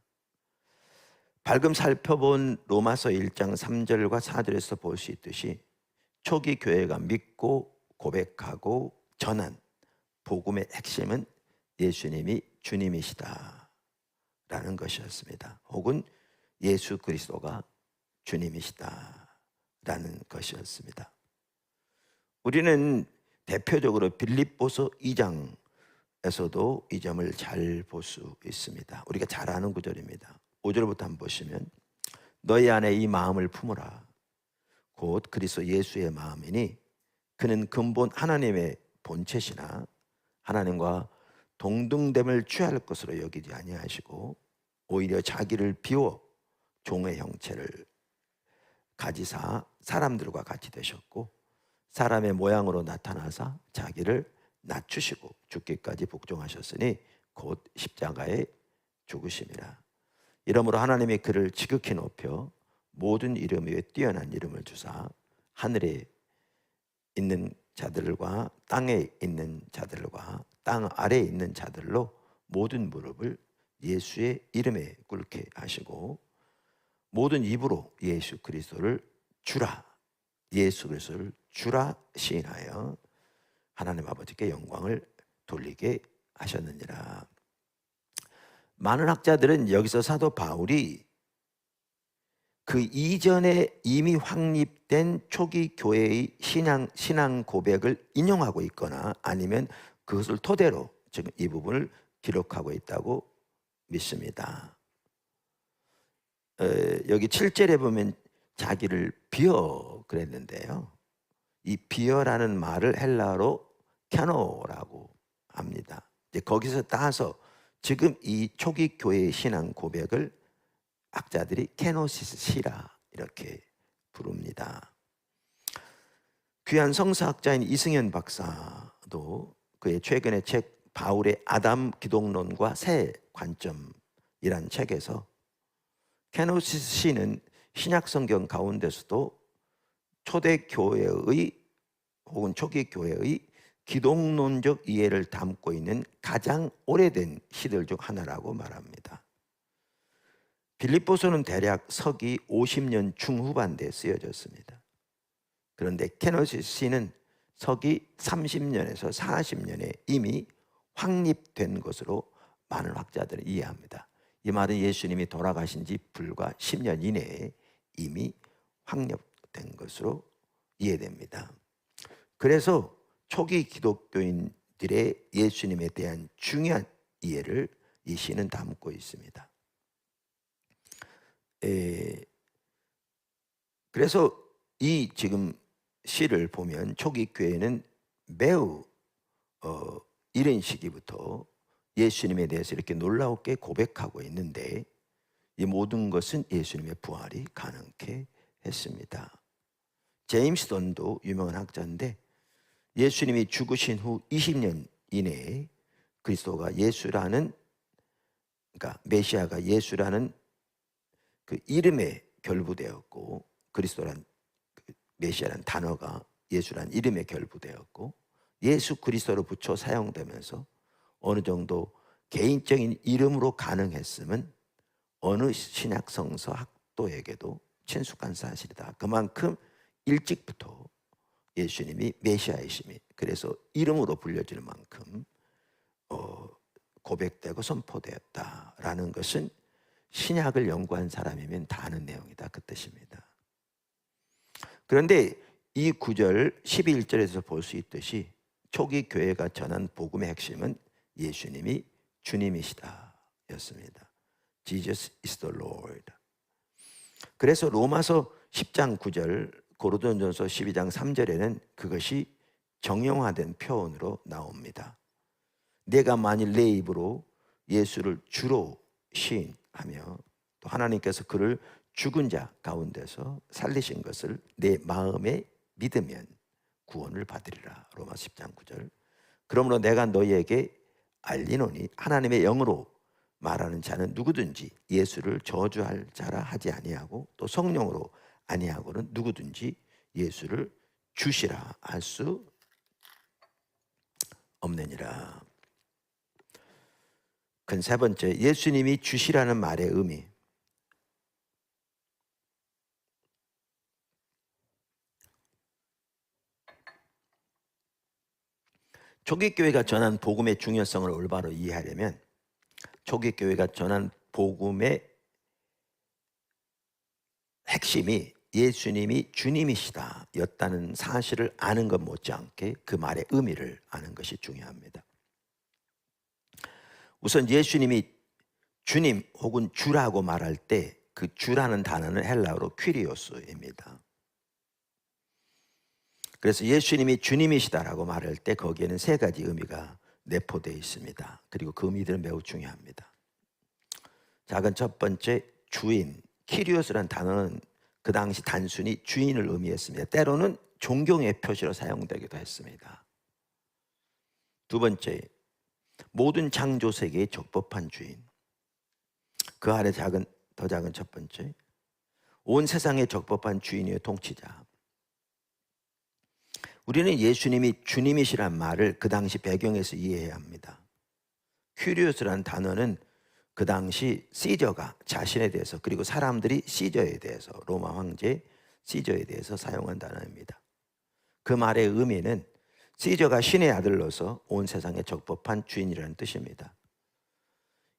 방금 살펴본 로마서 1장 3절과 4절에서 볼 수 있듯이 초기 교회가 믿고 고백하고 전한 복음의 핵심은 예수님이 주님이시다 라는 것이었습니다. 혹은 예수 그리스도가 주님이시다 라는 것이었습니다. 우리는 대표적으로 빌립보서 2장에서도 이 점을 잘 볼 수 있습니다. 우리가 잘 아는 구절입니다. 5절부터 한번 보시면 너희 안에 이 마음을 품으라. 곧 그리스도 예수의 마음이니 그는 근본 하나님의 본체시나 하나님과 동등됨을 취할 것으로 여기지 아니하시고 오히려 자기를 비워 종의 형체를 가지사 사람들과 같이 되셨고 사람의 모양으로 나타나사 자기를 낮추시고 죽기까지 복종하셨으니 곧 십자가에 죽으심이라. 이러므로 하나님이 그를 지극히 높여 모든 이름 위에 뛰어난 이름을 주사 하늘에 있는 자들과 땅에 있는 자들과 땅 아래에 있는 자들로 모든 무릎을 예수의 이름에 꿇게 하시고 모든 입으로 예수 그리스도를 주라, 예수 그리스도를 주라 시인하여 하나님 아버지께 영광을 돌리게 하셨느니라. 많은 학자들은 여기서 사도 바울이 그 이전에 이미 확립된 초기 교회의 신앙 고백을 인용하고 있거나 아니면 그것을 토대로 지금 이 부분을 기록하고 있다고 믿습니다. 여기 7절에 보면 자기를 비어 그랬는데요. 이 비어라는 말을 헬라어로 캐노라고 합니다. 이제 거기서 따서 지금 이 초기 교회의 신앙 고백을 학자들이 케노시스시라 이렇게 부릅니다. 귀한 성서학자인 이승현 박사도 그의 최근의 책 바울의 아담 기독론과 새 관점이란 책에서 케노시스시는 신약 성경 가운데서도 초대 교회의 혹은 초기 교회의 기독론적 이해를 담고 있는 가장 오래된 시들 중 하나라고 말합니다. 빌립보서는 대략 서기 50년 중후반대에 쓰여졌습니다. 그런데 케노시스는 서기 30년에서 40년에 이미 확립된 것으로 많은 학자들은 이해합니다. 이 말은 예수님이 돌아가신 지 불과 10년 이내에 이미 확립된 것으로 이해됩니다. 그래서 초기 기독교인들의 예수님에 대한 중요한 이해를 이 시는 담고 있습니다. 그래서 이 지금 시를 보면 초기 교회는 매우 이른 시기부터 예수님에 대해서 이렇게 놀라웠게 고백하고 있는데 이 모든 것은 예수님의 부활이 가능케 했습니다. 제임스 던도 유명한 학자인데 예수님이 죽으신 후 20년 이내에 그리스도가 예수라는 그러니까 메시아가 예수라는 그 이름에 결부되었고 그리스도란 메시아라는 단어가 예수라는 이름에 결부되었고 예수 그리스도로 붙여 사용되면서 어느 정도 개인적인 이름으로 가능했음은 어느 신약 성서 학도에게도 친숙한 사실이다. 그만큼 일찍부터 예수님이 메시아이심이 그래서 이름으로 불려질 만큼 고백되고 선포되었다라는 것은 신약을 연구한 사람이면 다 아는 내용이다 그 뜻입니다. 그런데 이 9절 11절에서 볼 수 있듯이 초기 교회가 전한 복음의 핵심은 예수님이 주님이시다 였습니다. Jesus is the Lord. 그래서 로마서 10장 9절 고린도전서 12장 3절에는 그것이 정형화된 표현으로 나옵니다. 내가 만일 내 입으로 예수를 주로 시인하며 또 하나님께서 그를 죽은 자 가운데서 살리신 것을 내 마음에 믿으면 구원을 받으리라. 로마 10장 9절. 그러므로 내가 너희에게 알리노니 하나님의 영으로 말하는 자는 누구든지 예수를 저주할 자라 하지 아니하고 또 성령으로 아니하고는 누구든지 예수를 주시라 할 수 없느니라. 그 세 번째, 예수님이 주시라는 말의 의미. 초기 교회가 전한 복음의 중요성을 올바로 이해하려면 초기 교회가 전한 복음의 핵심이 예수님이 주님이시다 였다는 사실을 아는 것 못지않게 그 말의 의미를 아는 것이 중요합니다. 우선 예수님이 주님 혹은 주라고 말할 때 그 주라는 단어는 헬라어로 퀴리오스입니다. 그래서 예수님이 주님이시다라고 말할 때 거기에는 세 가지 의미가 내포되어 있습니다. 그리고 그 의미들은 매우 중요합니다. 작은 첫 번째, 주인. 키리오스라는 단어는 그 당시 단순히 주인을 의미했습니다. 때로는 존경의 표시로 사용되기도 했습니다. 두 번째, 모든 창조 세계의 적법한 주인. 그 아래 더 작은 첫 번째, 온 세상의 적법한 주인이요 통치자. 우리는 예수님이 주님이시란 말을 그 당시 배경에서 이해해야 합니다. 큐리오스라는 단어는 그 당시 시저가 자신에 대해서, 그리고 사람들이 시저에 대해서, 로마 황제 시저에 대해서 사용한 단어입니다. 그 말의 의미는 시저가 신의 아들로서 온 세상의 적법한 주인이라는 뜻입니다.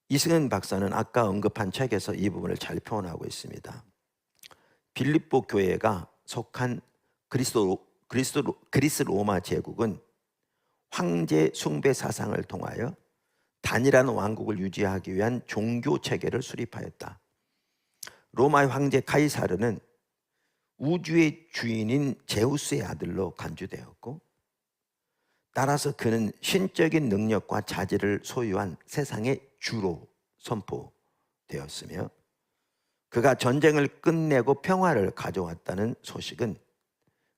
이승은 박사는 아까 언급한 책에서 이 부분을 잘 표현하고 있습니다. 빌립보 교회가 속한 그리스 로마 제국은 황제 숭배 사상을 통하여 단일한 왕국을 유지하기 위한 종교 체계를 수립하였다. 로마의 황제 카이사르는 우주의 주인인 제우스의 아들로 간주되었고, 따라서 그는 신적인 능력과 자질을 소유한 세상의 주로 선포되었으며, 그가 전쟁을 끝내고 평화를 가져왔다는 소식은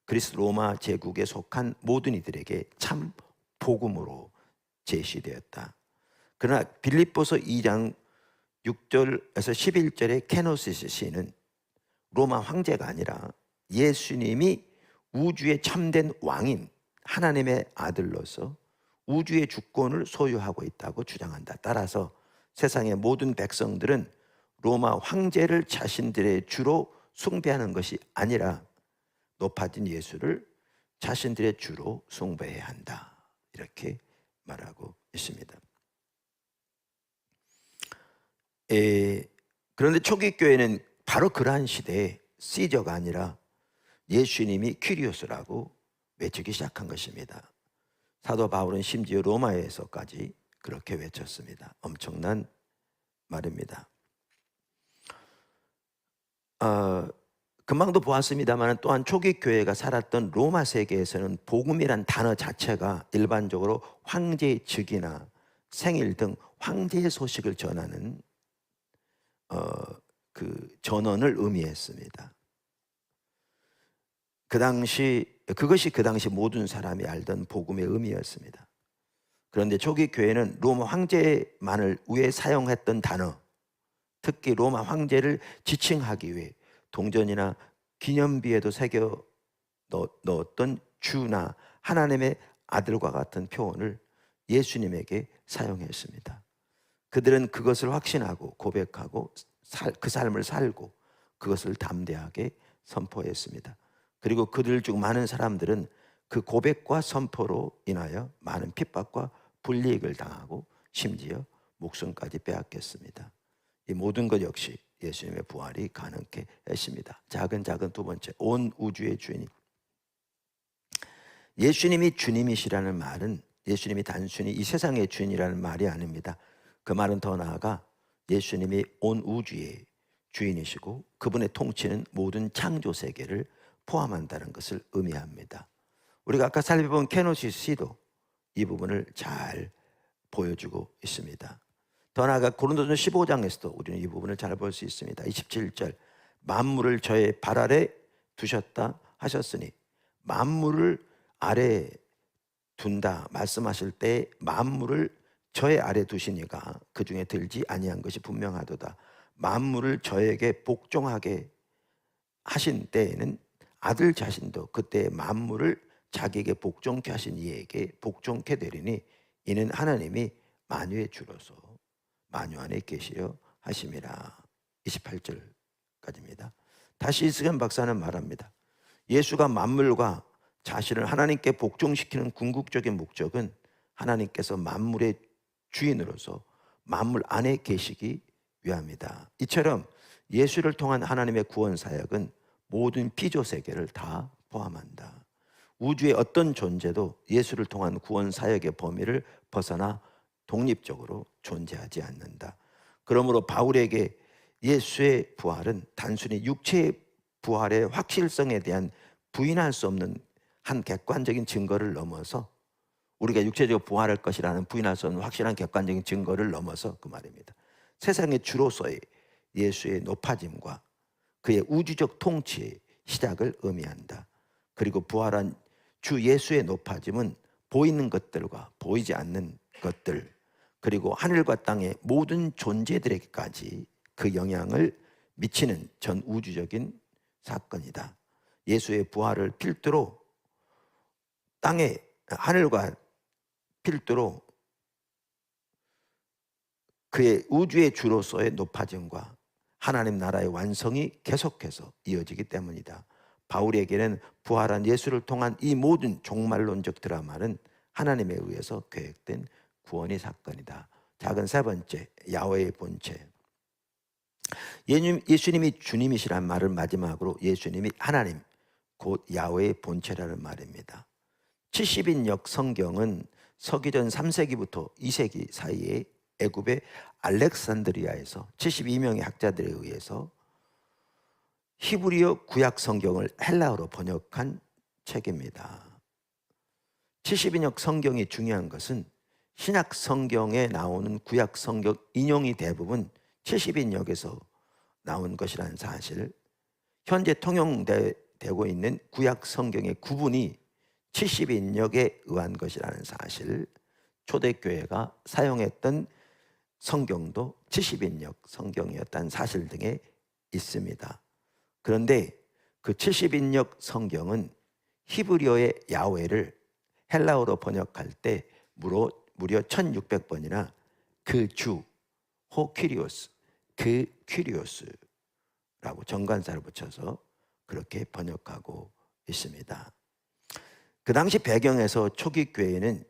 그리스 로마 제국에 속한 모든 이들에게 참 복음으로 제시되었다. 그러나 빌립보서 2장 6절에서 11절의 케노시스 시는 로마 황제가 아니라 예수님이 우주의 참된 왕인 하나님의 아들로서 우주의 주권을 소유하고 있다고 주장한다. 따라서 세상의 모든 백성들은 로마 황제를 자신들의 주로 숭배하는 것이 아니라 높아진 예수를 자신들의 주로 숭배해야 한다. 이렇게 말하고 있습니다. 그런데 초기 교회는 바로 그러한 시대에 시저가 아니라 예수님이 퀴리오스라고 외치기 시작한 것입니다. 사도 바울은 심지어 로마에서까지 그렇게 외쳤습니다. 엄청난 말입니다. 금방도 보았습니다만 또한 초기 교회가 살았던 로마 세계에서는 복음이란 단어 자체가 일반적으로 황제의 즉위나 생일 등 황제의 소식을 전하는 그 전언을 의미했습니다. 그것이 그 당시 모든 사람이 알던 복음의 의미였습니다. 그런데 초기 교회는 로마 황제만을 위해 사용했던 단어, 특히 로마 황제를 지칭하기 위해 동전이나 기념비에도 새겨 넣었던 주나 하나님의 아들과 같은 표현을 예수님에게 사용했습니다. 그들은 그것을 확신하고 고백하고 그 삶을 살고 그것을 담대하게 선포했습니다. 그리고 그들 중 많은 사람들은 그 고백과 선포로 인하여 많은 핍박과 불이익을 당하고 심지어 목숨까지 빼앗겼습니다. 이 모든 것 역시 예수님의 부활이 가능케 했습니다. 작은 두 번째, 온 우주의 주인이. 예수님이 주님이시라는 말은 예수님이 단순히 이 세상의 주인이라는 말이 아닙니다. 그 말은 더 나아가 예수님이 온 우주의 주인이시고 그분의 통치는 모든 창조 세계를 포함한다는 것을 의미합니다. 우리가 아까 살펴본 케노시스 시도 이 부분을 잘 보여주고 있습니다. 더 나아가 고린도전서 15장에서도 우리는 이 부분을 잘 볼 수 있습니다. 27절, 만물을 저의 발 아래 두셨다 하셨으니, 만물을 아래 둔다 말씀하실 때 만물을 저의 아래 두시니가 그 중에 들지 아니한 것이 분명하도다. 만물을 저에게 복종하게 하신 때에는 아들 자신도 그때 만물을 자기에게 복종케 하신 이에게 복종케 되리니 이는 하나님이 만유의 주로서 만유 안에 계시려 하심이라. 28절까지입니다. 다시 이승현 박사는 말합니다. 예수가 만물과 자신을 하나님께 복종시키는 궁극적인 목적은 하나님께서 만물의 주인으로서 만물 안에 계시기 위함이다. 이처럼 예수를 통한 하나님의 구원 사역은 모든 피조 세계를 다 포함한다. 우주의 어떤 존재도 예수를 통한 구원 사역의 범위를 벗어나 독립적으로 존재하지 않는다. 그러므로 바울에게 예수의 부활은 단순히 육체의 부활의 확실성에 대한 부인할 수 없는 한 객관적인 증거를 넘어서, 우리가 육체적으로 부활할 것이라는 부인할 수 없는 확실한 객관적인 증거를 넘어서 그 말입니다. 세상의 주로서의 예수의 높아짐과 그의 우주적 통치의 시작을 의미한다. 그리고 부활한 주 예수의 높아짐은 보이는 것들과 보이지 않는 것들, 그리고 하늘과 땅의 모든 존재들에게까지 그 영향을 미치는 전 우주적인 사건이다. 예수의 부활을 필두로 땅의 하늘과 필두로 그의 우주의 주로서의 높아짐과 하나님 나라의 완성이 계속해서 이어지기 때문이다. 바울에게는 부활한 예수를 통한 이 모든 종말론적 드라마는 하나님에 의해서 계획된 구원의 사건이다. 작은 세 번째, 야훼의 본체. 예수님이 주님이시란 말을 마지막으로 예수님이 하나님, 곧 야훼의 본체라는 말입니다. 70인역 성경은 서기전 3세기부터 2세기 사이에 애굽의 알렉산드리아에서 72명의 학자들에 의해서 히브리어 구약 성경을 헬라어로 번역한 책입니다. 70인역 성경이 중요한 것은 신약 성경에 나오는 구약 성경 인용이 대부분 70인역에서 나온 것이라는 사실, 현재 통용되고 있는 구약 성경의 구분이 70인역에 의한 것이라는 사실, 초대교회가 사용했던 성경도 70인역 성경이었다는 사실 등에 있습니다. 그런데 그 70인역 성경은 히브리어의 야훼를 헬라어로 번역할 때 무려 1600번이나 그 주, 호퀴리오스, 그 퀴리오스라고 정관사를 붙여서 그렇게 번역하고 있습니다. 그 당시 배경에서 초기 교회는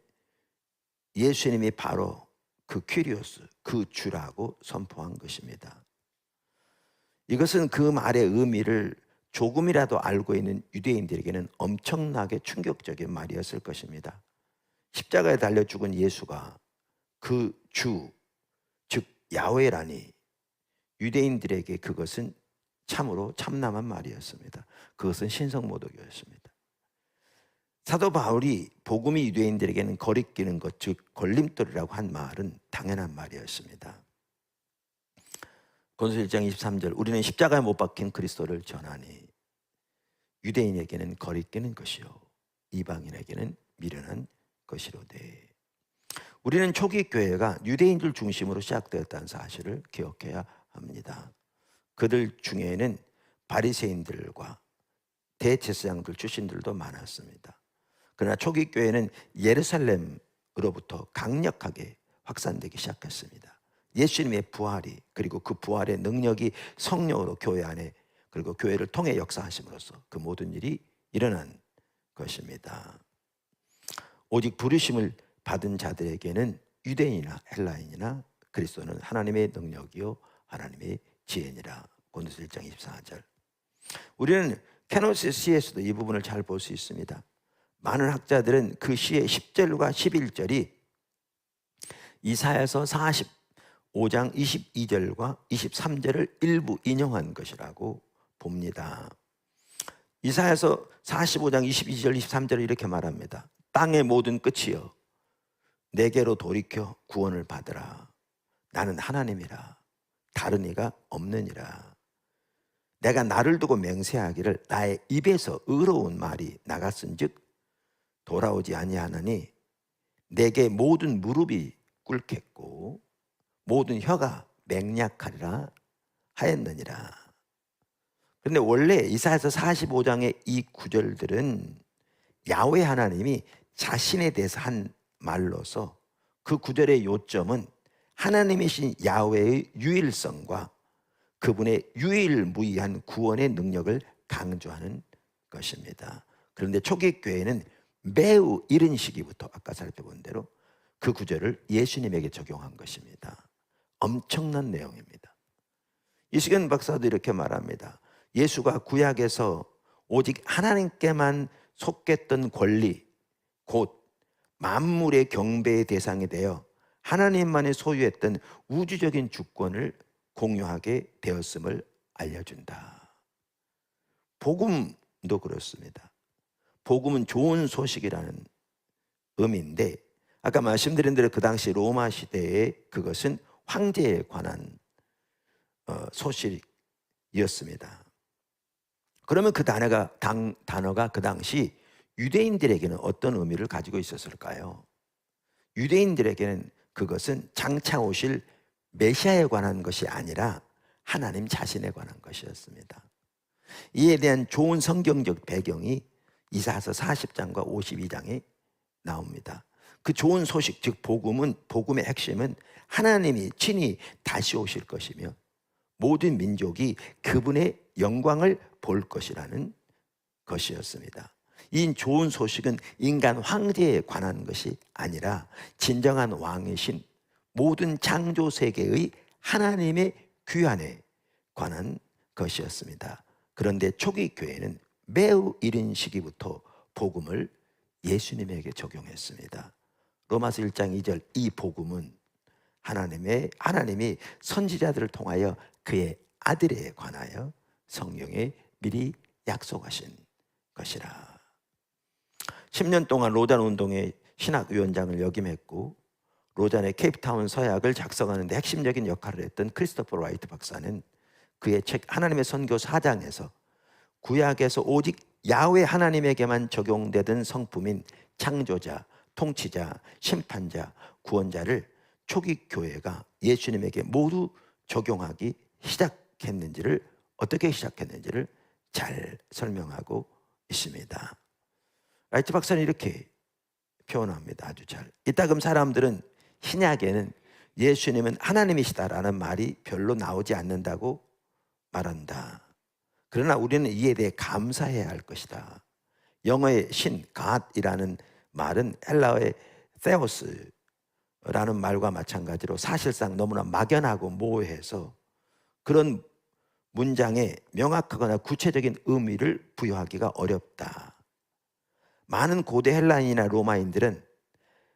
예수님이 바로 그 퀴리오스, 그 주라고 선포한 것입니다. 이것은 그 말의 의미를 조금이라도 알고 있는 유대인들에게는 엄청나게 충격적인 말이었을 것입니다. 십자가에 달려 죽은 예수가 그 주, 즉 야훼라니, 유대인들에게 그것은 참으로 참남한 말이었습니다. 그것은 신성모독이었습니다. 사도 바울이 복음이 유대인들에게는 거리끼는 것, 즉 걸림돌이라고 한 말은 당연한 말이었습니다. 고린도서 1장 23절, 우리는 십자가에 못 박힌 그리스도를 전하니 유대인에게는 거리끼는 것이요 이방인에게는 미련한 것이로되. 우리는 초기 교회가 유대인들 중심으로 시작되었다는 사실을 기억해야 합니다. 그들 중에는 바리새인들과 대제사장들 출신들도 많았습니다. 그러나 초기 교회는 예루살렘으로부터 강력하게 확산되기 시작했습니다. 예수님의 부활이, 그리고 그 부활의 능력이 성령으로 교회 안에, 그리고 교회를 통해 역사하심으로써 그 모든 일이 일어난 것입니다. 오직 부르심을 받은 자들에게는 유대인이나 헬라인이나 그리스도는 하나님의 능력이요 하나님의 지혜니라. 고린도서 1장 24절. 우리는 케노시 시에서도 이 부분을 잘 볼 수 있습니다. 많은 학자들은 그 시의 10절과 11절이 이사야서 45장 22절과 23절을 일부 인용한 것이라고 봅니다. 이사야서 45장 22절 23절을 이렇게 말합니다. 땅의 모든 끝이여 내게로 돌이켜 구원을 받으라. 나는 하나님이라 다른 이가 없느니라. 내가 나를 두고 맹세하기를 나의 입에서 의로운 말이 나갔은즉 돌아오지 아니하나니 내게 모든 무릎이 꿇겠고 모든 혀가 맹약하리라 하였느니라. 그런데 원래 이사야서 45장의 이 구절들은 야훼 하나님이 자신에 대해서 한 말로서 그 구절의 요점은 하나님이신 야훼의 유일성과 그분의 유일무이한 구원의 능력을 강조하는 것입니다. 그런데 초기 교회는 매우 이른 시기부터 아까 살펴본 대로 그 구절을 예수님에게 적용한 것입니다. 엄청난 내용입니다. 이시경 박사도 이렇게 말합니다. 예수가 구약에서 오직 하나님께만 속했던 권리, 곧 만물의 경배의 대상이 되어 하나님만이 소유했던 우주적인 주권을 공유하게 되었음을 알려준다. 복음도 그렇습니다. 복음은 좋은 소식이라는 의미인데, 아까 말씀드린 대로 그 당시 로마 시대에 그것은 황제에 관한 소식이었습니다. 그러면 그 단어가 그 당시 유대인들에게는 어떤 의미를 가지고 있었을까요? 유대인들에게는 그것은 장차 오실 메시아에 관한 것이 아니라 하나님 자신에 관한 것이었습니다. 이에 대한 좋은 성경적 배경이 이사야서 40장과 52장에 나옵니다. 그 좋은 소식, 즉 복음의 핵심은 하나님이 친히 다시 오실 것이며 모든 민족이 그분의 영광을 볼 것이라는 것이었습니다. 이 좋은 소식은 인간 황제에 관한 것이 아니라 진정한 왕이신 모든 창조 세계의 하나님의 귀환에 관한 것이었습니다. 그런데 초기 교회는 매우 이른 시기부터 복음을 예수님에게 적용했습니다. 로마서 1장 2절, 이 복음은 하나님이 선지자들을 통하여 그의 아들에 관하여 성경에 미리 약속하신 것이라. 10년 동안 로잔 운동의 신학위원장을 역임했고 로잔의 케이프타운 서약을 작성하는 데 핵심적인 역할을 했던 크리스토퍼 라이트 박사는 그의 책 하나님의 선교 4장에서 구약에서 오직 야훼 하나님에게만 적용되던 성품인 창조자, 통치자, 심판자, 구원자를 초기 교회가 예수님에게 모두 적용하기 시작했는지를, 어떻게 시작했는지를 잘 설명하고 있습니다. 라이트 박사는 이렇게 표현합니다. 아주 잘. 이따금 사람들은 신약에는 예수님은 하나님이시다라는 말이 별로 나오지 않는다고 말한다. 그러나 우리는 이에 대해 감사해야 할 것이다. 영어의 신, God이라는 말은 헬라어의 theos라는 말과 마찬가지로 사실상 너무나 막연하고 모호해서 그런 문장에 명확하거나 구체적인 의미를 부여하기가 어렵다. 많은 고대 헬라인이나 로마인들은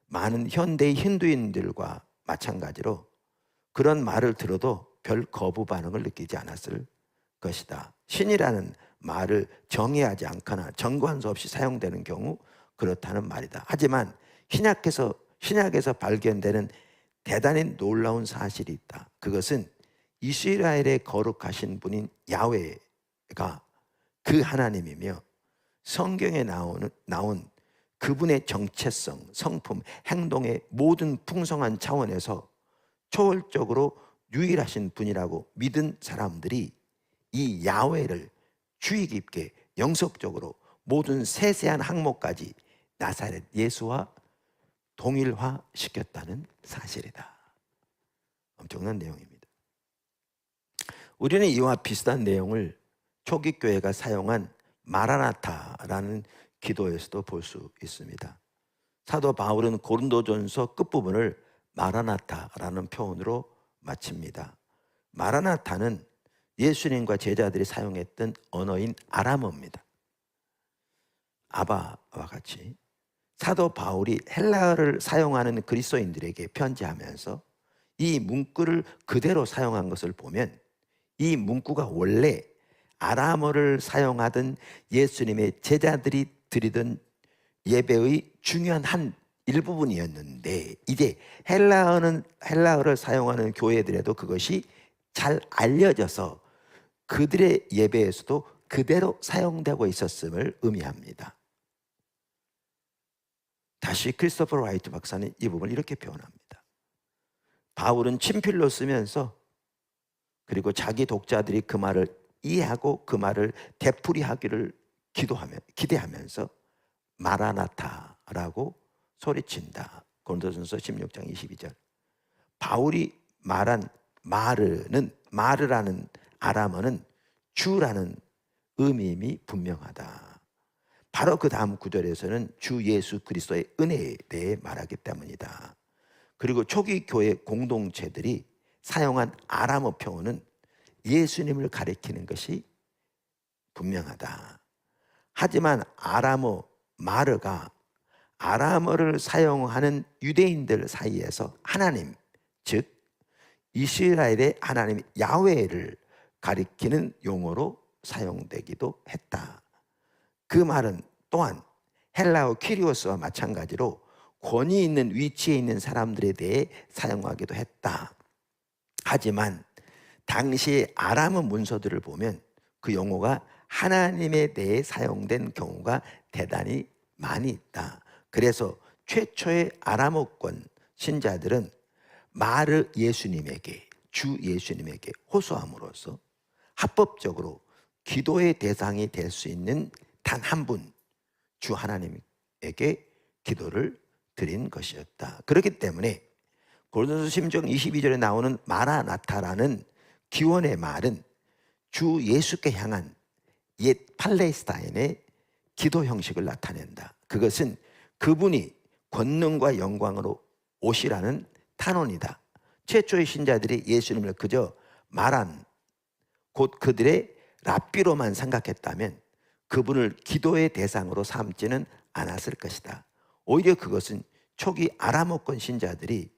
많은 현대의 힌두인들과 마찬가지로 그런 말을 들어도 별 거부 반응을 느끼지 않았을 것이다. 신이라는 말을 정의하지 않거나 정관수 없이 사용되는 경우 그렇다는 말이다. 하지만 신약에서 발견되는 대단히 놀라운 사실이 있다. 그것은 이스라엘의 거룩하신 분인 야훼가 그 하나님이며 성경에 나온 그분의 정체성, 성품, 행동의 모든 풍성한 차원에서 초월적으로 유일하신 분이라고 믿은 사람들이 이 야훼를 주의 깊게 영속적으로 모든 세세한 항목까지 나사렛 예수와 동일화시켰다는 사실이다. 엄청난 내용입니다. 우리는 이와 비슷한 내용을 초기 교회가 사용한 마라나타라는 기도에서도 볼 수 있습니다. 사도 바울은 고린도전서 끝부분을 마라나타라는 표현으로 마칩니다. 마라나타는 예수님과 제자들이 사용했던 언어인 아람어입니다. 아바와 같이 사도 바울이 헬라어를 사용하는 그리스도인들에게 편지하면서 이 문구를 그대로 사용한 것을 보면 이 문구가 원래 아람어를 사용하던 예수님의 제자들이 드리던 예배의 중요한 한 일부분이었는데 이제 헬라어를 사용하는 교회들에도 그것이 잘 알려져서 그들의 예배에서도 그대로 사용되고 있었음을 의미합니다. 다시 크리스토퍼 라이트 박사는 이 부분을 이렇게 표현합니다. 바울은 친필로 쓰면서 그리고 자기 독자들이 그 말을 이해하고 그 말을 되풀이하기를 기대하면서 마라나타라고 소리친다. 고린도전서 16장 22절. 바울이 말한 마르라는 아람어는 주라는 의미임이 분명하다. 바로 그 다음 구절에서는 주 예수 그리스도의 은혜에 대해 말하기 때문이다. 그리고 초기 교회 공동체들이 사용한 아람어 표현은 예수님을 가리키는 것이 분명하다. 하지만 아람어 마르가 아람어를 사용하는 유대인들 사이에서 하나님, 즉 이스라엘의 하나님 야훼를 가리키는 용어로 사용되기도 했다. 그 말은 또한 헬라어 키리오스와 마찬가지로 권위 있는 위치에 있는 사람들에 대해 사용하기도 했다. 하지만 당시 아람어 문서들을 보면 그 용어가 하나님에 대해 사용된 경우가 대단히 많이 있다. 그래서 최초의 아람어권 신자들은 마르 예수님에게, 주 예수님에게 호소함으로써 합법적으로 기도의 대상이 될 수 있는 단 한 분, 주 하나님에게 기도를 드린 것이었다. 그렇기 때문에 고린도서 10장 22절에 나오는 마라나타라는 기원의 말은 주 예수께 향한 옛 팔레스타인의 기도 형식을 나타낸다. 그것은 그분이 권능과 영광으로 오시라는 탄원이다. 최초의 신자들이 예수님을 그저 말한 곧 그들의 랍비로만 생각했다면 그분을 기도의 대상으로 삼지는 않았을 것이다. 오히려 그것은 초기 아람어권 신자들이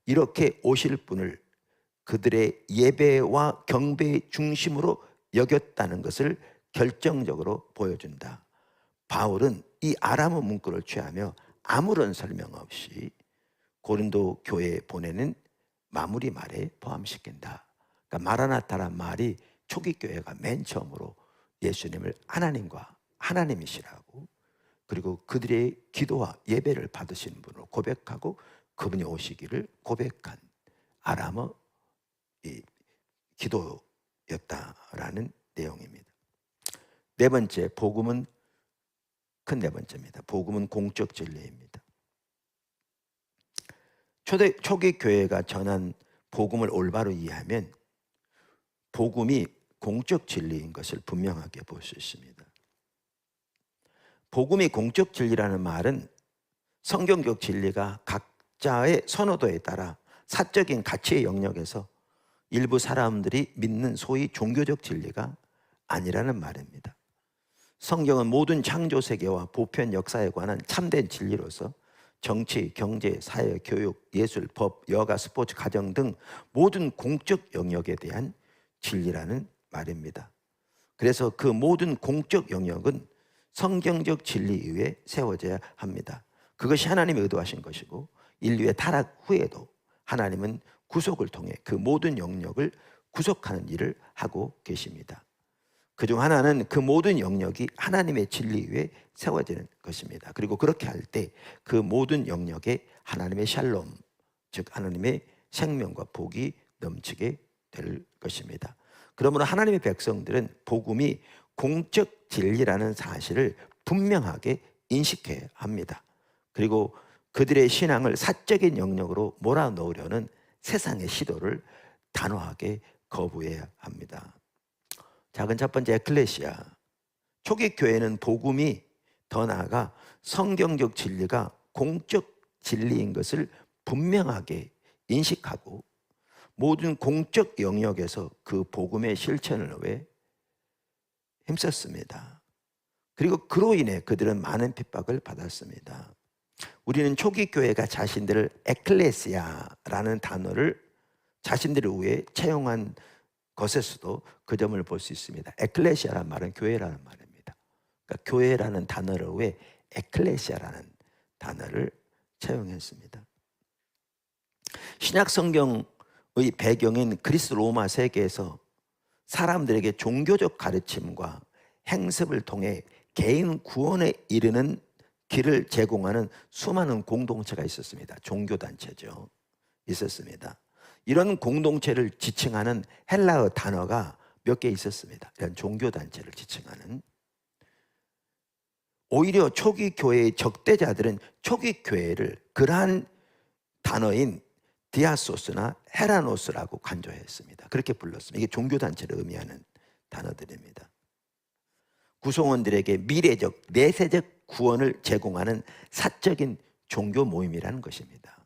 이렇게 오실 분을 그들의 예배와 경배의 중심으로 여겼다는 것을 결정적으로 보여준다. 바울은 이 아람어 문구를 취하며 아무런 설명 없이 고린도 교회에 보내는 마무리 말에 포함시킨다. 그러니까 마라나타란 말이 초기 교회가 맨 처음으로 예수님을 하나님과 하나님이시라고, 그리고 그들의 기도와 예배를 받으시는 분으로 고백하고 그분이 오시기를 고백한 아람어 기도였다라는 내용입니다. 네 번째, 복음은 큰 네 번째입니다. 복음은 공적 진리입니다. 초기 교회가 전한 복음을 올바로 이해하면 복음이 공적 진리인 것을 분명하게 볼 수 있습니다. 복음이 공적 진리라는 말은 성경적 진리가 각자의 선호도에 따라 사적인 가치의 영역에서 일부 사람들이 믿는 소위 종교적 진리가 아니라는 말입니다. 성경은 모든 창조 세계와 보편 역사에 관한 참된 진리로서 정치, 경제, 사회, 교육, 예술, 법, 여가, 스포츠, 가정 등 모든 공적 영역에 대한 진리라는 말입니다. 그래서 그 모든 공적 영역은 성경적 진리 위에 세워져야 합니다. 그것이 하나님이 의도하신 것이고 인류의 타락 후에도 하나님은 구속을 통해 그 모든 영역을 구속하는 일을 하고 계십니다. 그중 하나는 그 모든 영역이 하나님의 진리 위에 세워지는 것입니다. 그리고 그렇게 할 때 그 모든 영역에 하나님의 샬롬, 즉 하나님의 생명과 복이 넘치게 될 것입니다. 그러므로 하나님의 백성들은 복음이 공적 진리라는 사실을 분명하게 인식해야 합니다. 그리고 그들의 신앙을 사적인 영역으로 몰아넣으려는 세상의 시도를 단호하게 거부해야 합니다. 작은 첫 번째, 에클레시아. 초기 교회는 복음이 더 나아가 성경적 진리가 공적 진리인 것을 분명하게 인식하고 모든 공적 영역에서 그 복음의 실천을 위해 힘썼습니다. 그리고 그로 인해 그들은 많은 핍박을 받았습니다. 우리는 초기 교회가 자신들을 에클레시아라는 단어를 자신들을 위해 채용한 것에서도 그 점을 볼 수 있습니다. 에클레시아라는 말은 교회라는 말입니다. 그러니까 교회라는 단어를 위해 에클레시아라는 단어를 채용했습니다. 신약 성경의 배경인 그리스 로마 세계에서 사람들에게 종교적 가르침과 행습을 통해 개인 구원에 이르는 길을 제공하는 수많은 공동체가 있었습니다. 종교단체죠. 있었습니다. 이런 공동체를 지칭하는 헬라어 단어가 몇 개 있었습니다. 이런 종교단체를 지칭하는. 오히려 초기 교회의 적대자들은 초기 교회를 그러한 단어인 디아소스나 헤라노스라고 간주했습니다. 그렇게 불렀습니다. 이게 종교단체를 의미하는 단어들입니다. 구성원들에게 미래적, 내세적 구원을 제공하는 사적인 종교 모임이라는 것입니다.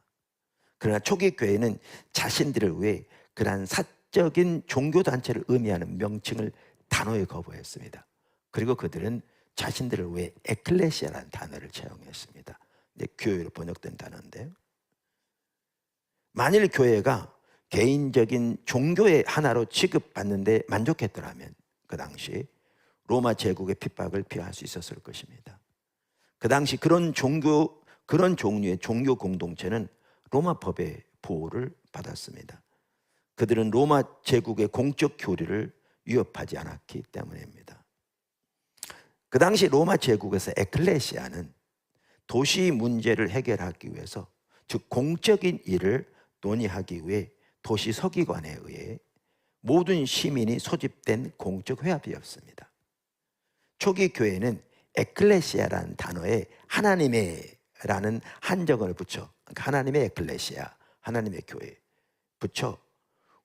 그러나 초기 교회는 자신들을 위해 그러한 사적인 종교단체를 의미하는 명칭을 단호히 거부했습니다. 그리고 그들은 자신들을 위해 에클레시아라는 단어를 채용했습니다. 이제 교회로 번역된 단어인데요. 만일 교회가 개인적인 종교의 하나로 취급받는데 만족했더라면 그 당시 로마 제국의 핍박을 피할 수 있었을 것입니다. 그 당시 그런 종류의 종교 공동체는 로마 법의 보호를 받았습니다. 그들은 로마 제국의 공적 교리를 위협하지 않았기 때문입니다. 그 당시 로마 제국에서 에클레시아는 도시 문제를 해결하기 위해서, 즉 공적인 일을 논의하기 위해 도시 서기관에 의해 모든 시민이 소집된 공적 회합이었습니다. 초기 교회는 에클레시아라는 단어에 하나님의 라는 한정을 붙여, 그러니까 하나님의 에클레시아, 하나님의 교회 붙여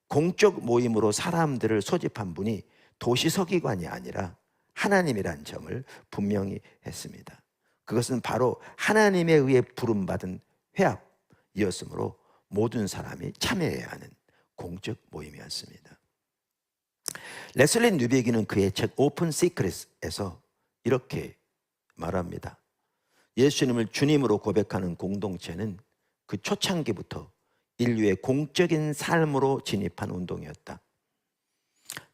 공적 모임으로 사람들을 소집한 분이 도시 서기관이 아니라 하나님이라는 점을 분명히 했습니다. 그것은 바로 하나님에 의해 부름받은 회합이었으므로 모든 사람이 참여해야 하는 공적 모임이었습니다. 레슬리 뉴비기는 그의 책 오픈 시크릿에서 이렇게 말합니다. 예수님을 주님으로 고백하는 공동체는 그 초창기부터 인류의 공적인 삶으로 진입한 운동이었다.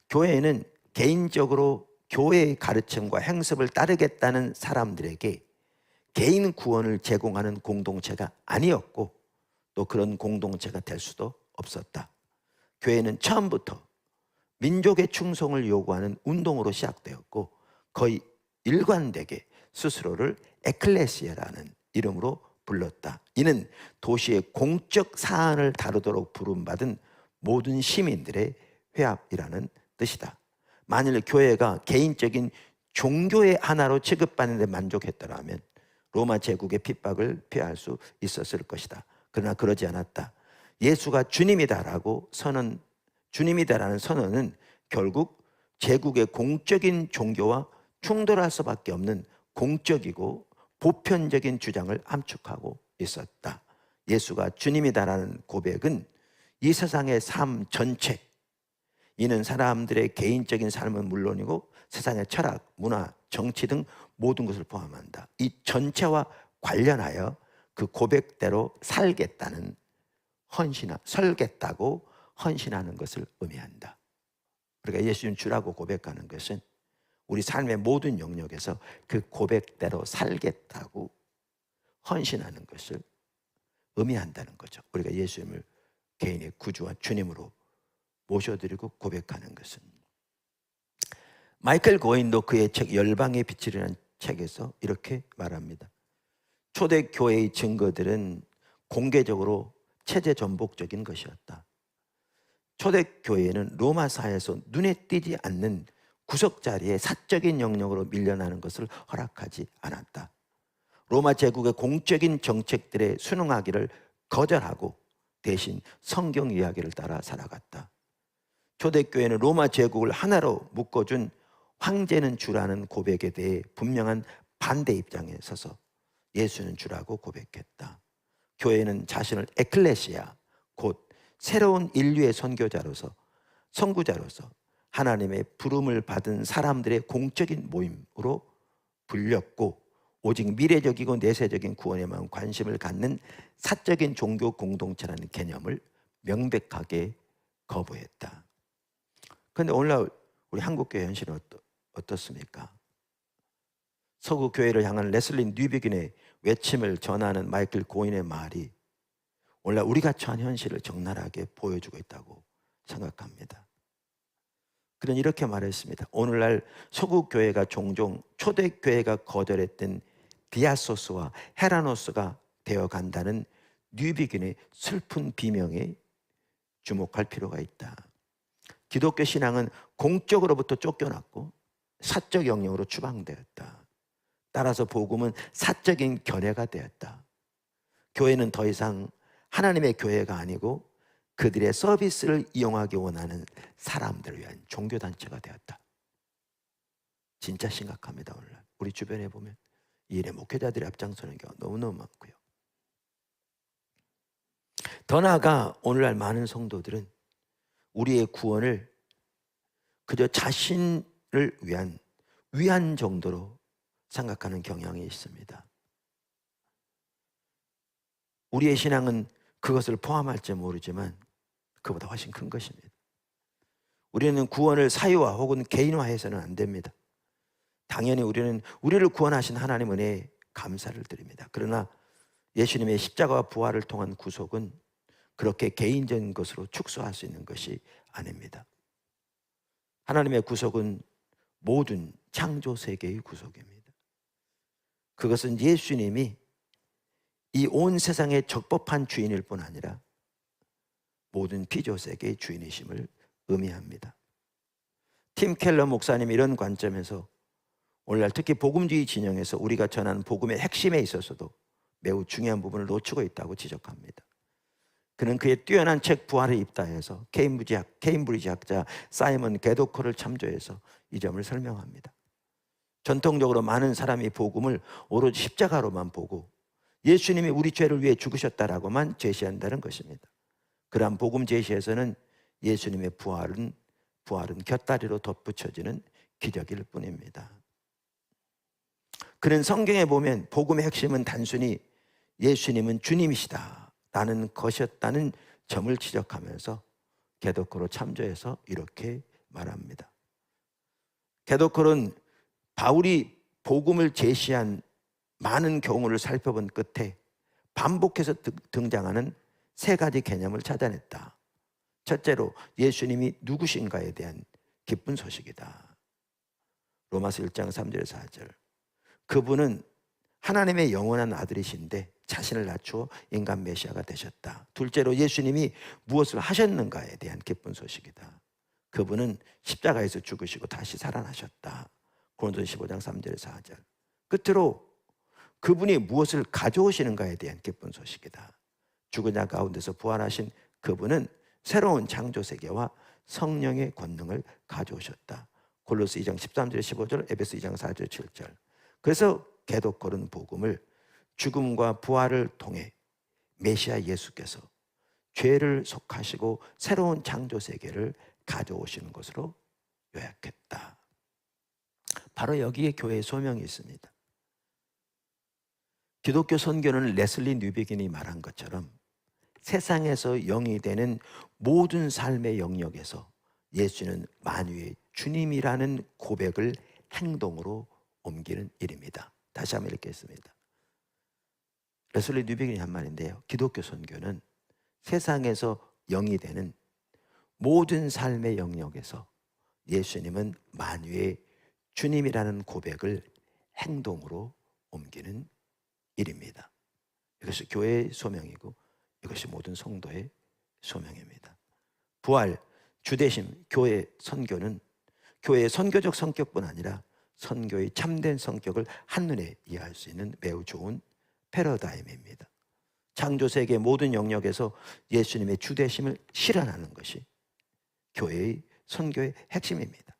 교회는 개인적으로 교회의 가르침과 행습을 따르겠다는 사람들에게 개인 구원을 제공하는 공동체가 아니었고 또 그런 공동체가 될 수도 없었다. 교회는 처음부터 민족의 충성을 요구하는 운동으로 시작되었고 거의 일관되게 스스로를 에클레시아라는 이름으로 불렀다. 이는 도시의 공적 사안을 다루도록 부름받은 모든 시민들의 회합이라는 뜻이다. 만일 교회가 개인적인 종교의 하나로 취급받는 데 만족했더라면 로마 제국의 핍박을 피할 수 있었을 것이다. 그러나 그러지 않았다. 예수가 주님이다라는 선언은 결국 제국의 공적인 종교와 충돌할 수밖에 없는 공적이고 보편적인 주장을 함축하고 있었다. 예수가 주님이다라는 고백은 이 세상의 삶 전체, 이는 사람들의 개인적인 삶은 물론이고 세상의 철학, 문화, 정치 등 모든 것을 포함한다. 이 전체와 관련하여 그 고백대로 살겠다는 설겠다고 헌신하는 것을 의미한다. 그러니까 예수님 주라고 고백하는 것은 우리 삶의 모든 영역에서 그 고백대로 살겠다고 헌신하는 것을 의미한다는 거죠. 우리가 예수님을 개인의 구주와 주님으로 모셔드리고 고백하는 것은. 마이클 고인도 그의 책 열방의 빛이라는 책에서 이렇게 말합니다. 초대교회의 증거들은 공개적으로 체제 전복적인 것이었다. 초대교회는 로마 사회에서 눈에 띄지 않는 구석자리에 사적인 영역으로 밀려나는 것을 허락하지 않았다. 로마 제국의 공적인 정책들에 순응하기를 거절하고 대신 성경 이야기를 따라 살아갔다. 초대교회는 로마 제국을 하나로 묶어준 황제는 주라는 고백에 대해 분명한 반대 입장에 서서 예수는 주라고 고백했다. 교회는 자신을 에클레시아, 곧 새로운 인류의 선교자로서, 선구자로서 하나님의 부름을 받은 사람들의 공적인 모임으로 불렸고, 오직 미래적이고 내세적인 구원에만 관심을 갖는 사적인 종교 공동체라는 개념을 명백하게 거부했다. 그런데 오늘날 우리 한국교회 현실은 어떻습니까? 서구 교회를 향한 레슬리 뉴비긴의 외침을 전하는 마이클 고인의 말이 오늘날 우리가 처한 현실을 적나라하게 보여주고 있다고 생각합니다. 그는 이렇게 말했습니다. 오늘날 서구 교회가 종종 초대교회가 거절했던 디아소스와 헤라노스가 되어간다는 뉴비긴의 슬픈 비명에 주목할 필요가 있다. 기독교 신앙은 공적으로부터 쫓겨났고 사적 영역으로 추방되었다. 따라서 복음은 사적인 견해가 되었다. 교회는 더 이상 하나님의 교회가 아니고 그들의 서비스를 이용하기 원하는 사람들을 위한 종교단체가 되었다. 진짜 심각합니다. 오늘날 우리 주변에 보면 이 일에 목회자들이 앞장서는 경우가 너무너무 많고요. 더 나아가 오늘날 많은 성도들은 우리의 구원을 그저 자신을 위한 정도로 생각하는 경향이 있습니다. 우리의 신앙은 그것을 포함할지 모르지만 그보다 훨씬 큰 것입니다. 우리는 구원을 사유화 혹은 개인화해서는 안 됩니다. 당연히 우리는 우리를 구원하신 하나님 은혜에 감사를 드립니다. 그러나 예수님의 십자가와 부활을 통한 구속은 그렇게 개인적인 것으로 축소할 수 있는 것이 아닙니다. 하나님의 구속은 모든 창조 세계의 구속입니다. 그것은 예수님이 이 온 세상의 적법한 주인일 뿐 아니라 모든 피조 세계의 주인이심을 의미합니다. 팀 켈러 목사님이 이런 관점에서 오늘날 특히 복음주의 진영에서 우리가 전하는 복음의 핵심에 있어서도 매우 중요한 부분을 놓치고 있다고 지적합니다. 그는 그의 뛰어난 책 부활에 입다해서 케임브리지 학자 사이먼 게도커를 참조해서 이 점을 설명합니다. 전통적으로 많은 사람이 복음을 오로지 십자가로만 보고 예수님이 우리 죄를 위해 죽으셨다라고만 제시한다는 것입니다. 그러한 복음 제시에서는 예수님의 부활은 곁다리로 덧붙여지는 기적일 뿐입니다. 그는 성경에 보면 복음의 핵심은 단순히 예수님은 주님이시다 라는 것이었다는 점을 지적하면서 게도커로 참조해서 이렇게 말합니다. 게도커는 바울이 복음을 제시한 많은 경우를 살펴본 끝에 반복해서 등장하는 세 가지 개념을 찾아냈다. 첫째로 예수님이 누구신가에 대한 기쁜 소식이다. 로마서 1장 3절에서 4절. 그분은 하나님의 영원한 아들이신데 자신을 낮추어 인간 메시아가 되셨다. 둘째로 예수님이 무엇을 하셨는가에 대한 기쁜 소식이다. 그분은 십자가에서 죽으시고 다시 살아나셨다. 고린도서 15장 3절에서 4절. 끝으로 그분이 무엇을 가져오시는가에 대한 기쁜 소식이다. 죽은 자 가운데서 부활하신 그분은 새로운 창조 세계와 성령의 권능을 가져오셨다. 골로새 2장 13절 15절, 에베소 2장 4절 7절. 그래서 게도커는 복음을 죽음과 부활을 통해 메시아 예수께서 죄를 속하시고 새로운 창조 세계를 가져오시는 것으로 요약했다. 바로 여기에 교회의 소명이 있습니다. 기독교 선교는 레슬리 뉴비긴이 말한 것처럼 세상에서 영이 되는 모든 삶의 영역에서 예수는 만유의 주님이라는 고백을 행동으로 옮기는 일입니다. 다시 한번 읽겠습니다. 레슬리 뉴비긴이 한 말인데요. 기독교 선교는 세상에서 영이 되는 모든 삶의 영역에서 예수님은 만유의 주님이라는 고백을 행동으로 옮기는 일입니다. 이것이 교회의 소명이고 이것이 모든 성도의 소명입니다. 부활, 주대심, 교회 선교는 교회의 선교적 성격뿐 아니라 선교의 참된 성격을 한눈에 이해할 수 있는 매우 좋은 패러다임입니다. 창조세계 모든 영역에서 예수님의 주대심을 실현하는 것이 교회의 선교의 핵심입니다.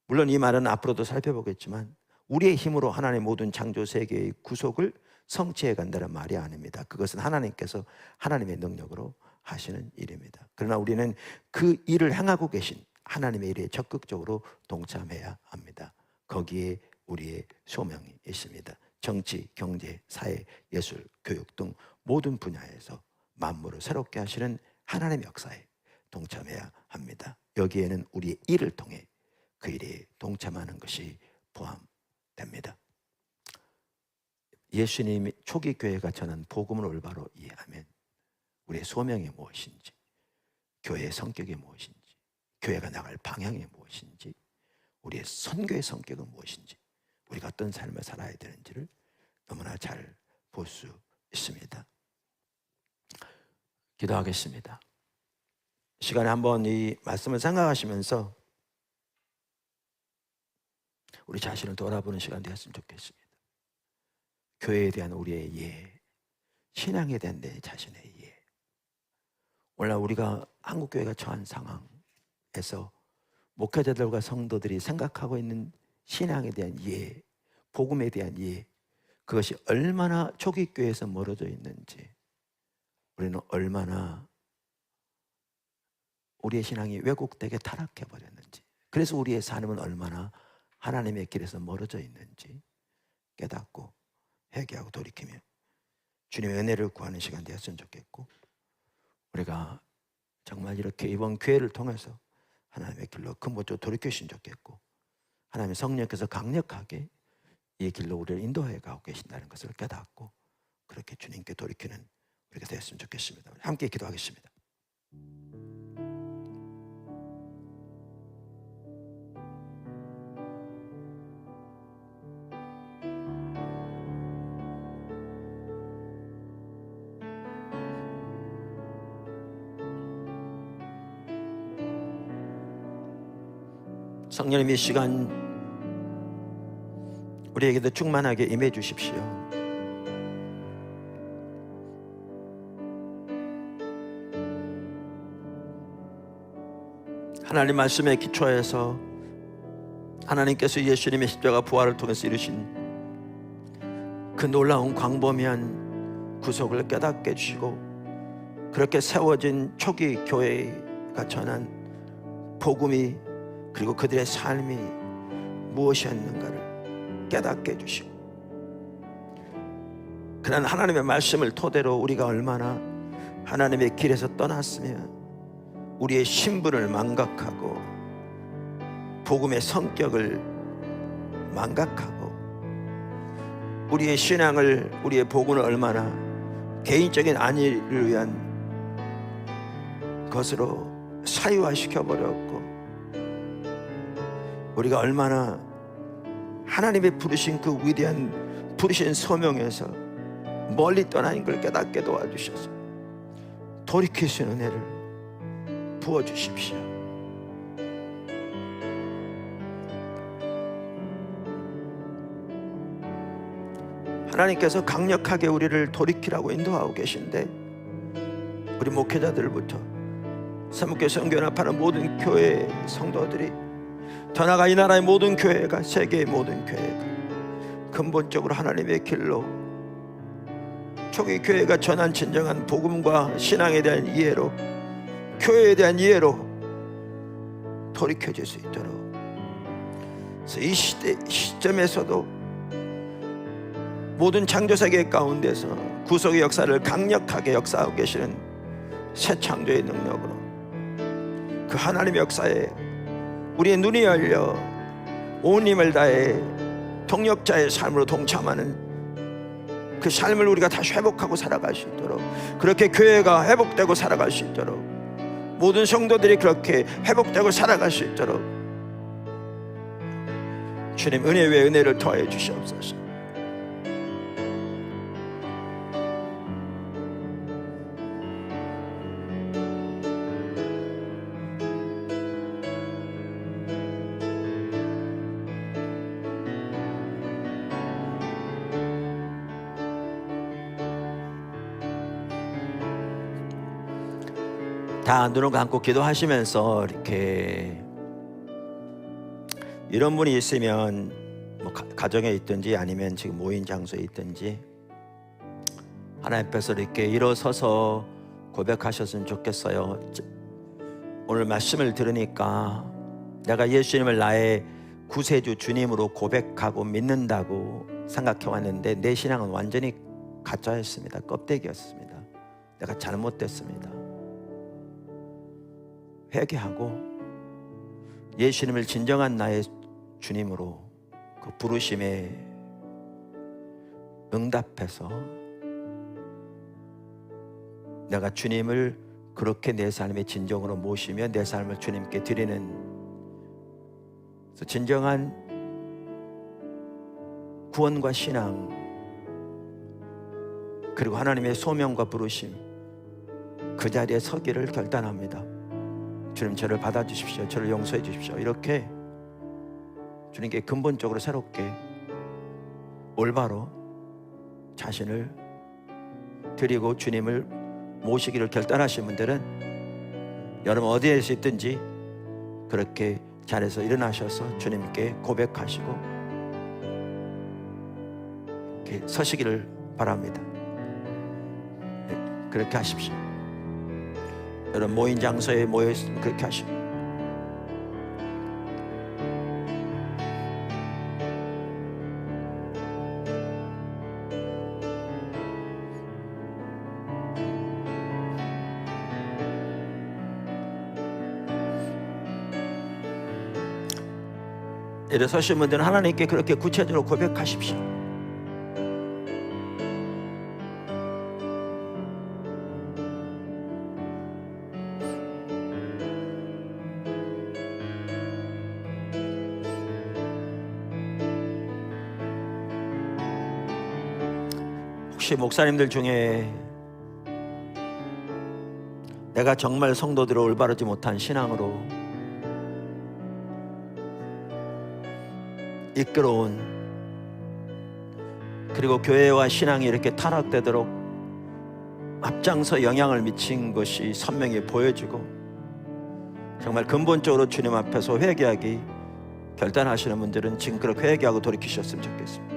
물론 이 말은 앞으로도 살펴보겠지만 우리의 힘으로 하나님의 모든 창조세계의 구속을 성취해 간다는 말이 아닙니다. 그것은 하나님께서 하나님의 능력으로 하시는 일입니다. 그러나 우리는 그 일을 행하고 계신 하나님의 일에 적극적으로 동참해야 합니다. 거기에 우리의 소명이 있습니다. 정치, 경제, 사회, 예술, 교육 등 모든 분야에서 만물을 새롭게 하시는 하나님의 역사에 동참해야 합니다. 여기에는 우리의 일을 통해 그 일에 동참하는 것이 포함됩니다. 예수님이 초기 교회가 전한 복음을 올바로 이해하면 우리의 소명이 무엇인지, 교회의 성격이 무엇인지, 교회가 나갈 방향이 무엇인지, 우리의 선교의 성격은 무엇인지, 우리가 어떤 삶을 살아야 되는지를 너무나 잘 볼 수 있습니다. 기도하겠습니다. 시간에 한번 이 말씀을 생각하시면서 우리 자신을 돌아보는 시간 되었으면 좋겠습니다. 교회에 대한 우리의 이해, 신앙에 대한 내 자신의 이해. 오늘날 우리가 한국교회가 처한 상황에서 목회자들과 성도들이 생각하고 있는 신앙에 대한 이해, 복음에 대한 이해, 그것이 얼마나 초기 교회에서 멀어져 있는지 우리는 얼마나 우리의 신앙이 왜곡되게 타락해버렸는지, 그래서 우리의 삶은 얼마나 하나님의 길에서 멀어져 있는지 깨닫고 회개하고 돌이키며 주님의 은혜를 구하는 시간 되었으면 좋겠고, 우리가 정말 이렇게 이번 기회를 통해서 하나님의 길로 근본적으로 돌이키시면 좋겠고, 하나님의 성령께서 강력하게 이 길로 우리를 인도해 가고 계신다는 것을 깨닫고 그렇게 주님께 돌이키는 우리가 되었으면 좋겠습니다. 함께 기도하겠습니다. 성령님, 이 시간 우리에게도 충만하게 임해 주십시오. 하나님 말씀에 기초해서 하나님께서 예수님의 십자가 부활을 통해서 이루신 그 놀라운 광범위한 구속을 깨닫게 해주시고, 그렇게 세워진 초기 교회가 전한 복음이, 그리고 그들의 삶이 무엇이었는가를 깨닫게 해주시고, 그런 하나님의 말씀을 토대로 우리가 얼마나 하나님의 길에서 떠났으며 우리의 신분을 망각하고 복음의 성격을 망각하고 우리의 신앙을, 우리의 복음을 얼마나 개인적인 안위를 위한 것으로 사유화시켜버렸고, 우리가 얼마나 하나님의 부르신 그 위대한 부르신 소명에서 멀리 떠나는 걸 깨닫게 도와주셔서 돌이킬 수 있는 은혜를 부어주십시오. 하나님께서 강력하게 우리를 돌이키라고 인도하고 계신데, 우리 목회자들부터 사목교 성교연합하는 모든 교회 성도들이, 더 나아가 이 나라의 모든 교회가, 세계의 모든 교회가 근본적으로 하나님의 길로, 초기 교회가 전한 진정한 복음과 신앙에 대한 이해로, 교회에 대한 이해로 돌이켜질 수 있도록, 그래서 이 시점에서도 모든 창조세계 가운데서 구속의 역사를 강력하게 역사하고 계시는 새 창조의 능력으로 그 하나님의 역사에 우리의 눈이 열려 온 힘을 다해 동력자의 삶으로 동참하는 그 삶을 우리가 다시 회복하고 살아갈 수 있도록, 그렇게 교회가 회복되고 살아갈 수 있도록, 모든 성도들이 그렇게 회복되고 살아갈 수 있도록 주님 은혜 위에 은혜를 더해 주시옵소서. 다 눈을 감고 기도하시면서 이렇게 이런 분이 있으면 뭐 가정에 있든지 아니면 지금 모인 장소에 있든지 하나님 앞에서 이렇게 일어서서 고백하셨으면 좋겠어요. 오늘 말씀을 들으니까 내가 예수님을 나의 구세주 주님으로 고백하고 믿는다고 생각해 왔는데 내 신앙은 완전히 가짜였습니다. 껍데기였습니다. 내가 잘못됐습니다. 회개하고 예수님을 진정한 나의 주님으로 그 부르심에 응답해서 내가 주님을 그렇게 내 삶의 진정으로 모시며 내 삶을 주님께 드리는, 그래서 진정한 구원과 신앙, 그리고 하나님의 소명과 부르심, 그 자리에 서기를 결단합니다. 주님, 저를 받아주십시오. 저를 용서해 주십시오. 이렇게 주님께 근본적으로 새롭게 올바로 자신을 드리고 주님을 모시기를 결단하신 분들은 여러분 어디에서 있든지 그렇게 자리에서 일어나셔서 주님께 고백하시고 이렇게 서시기를 바랍니다. 그렇게 하십시오. 여러분 모인 장소에 모여 있으면 그렇게 하십시오. 일어서신 분들은 하나님께 그렇게 구체적으로 고백하십시오. 혹시 목사님들 중에 내가 정말 성도들을 올바르지 못한 신앙으로 이끌어온, 그리고 교회와 신앙이 이렇게 타락되도록 앞장서 영향을 미친 것이 선명히 보여지고 정말 근본적으로 주님 앞에서 회개하기 결단하시는 분들은 지금 그렇게 회개하고 돌이키셨으면 좋겠습니다.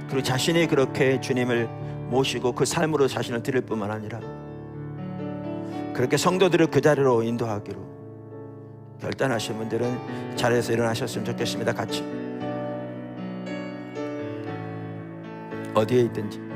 그리고 자신이 그렇게 주님을 모시고 그 삶으로 자신을 드릴 뿐만 아니라 그렇게 성도들을 그 자리로 인도하기로 결단하신 분들은 자리에서 일어나셨으면 좋겠습니다. 같이 어디에 있든지.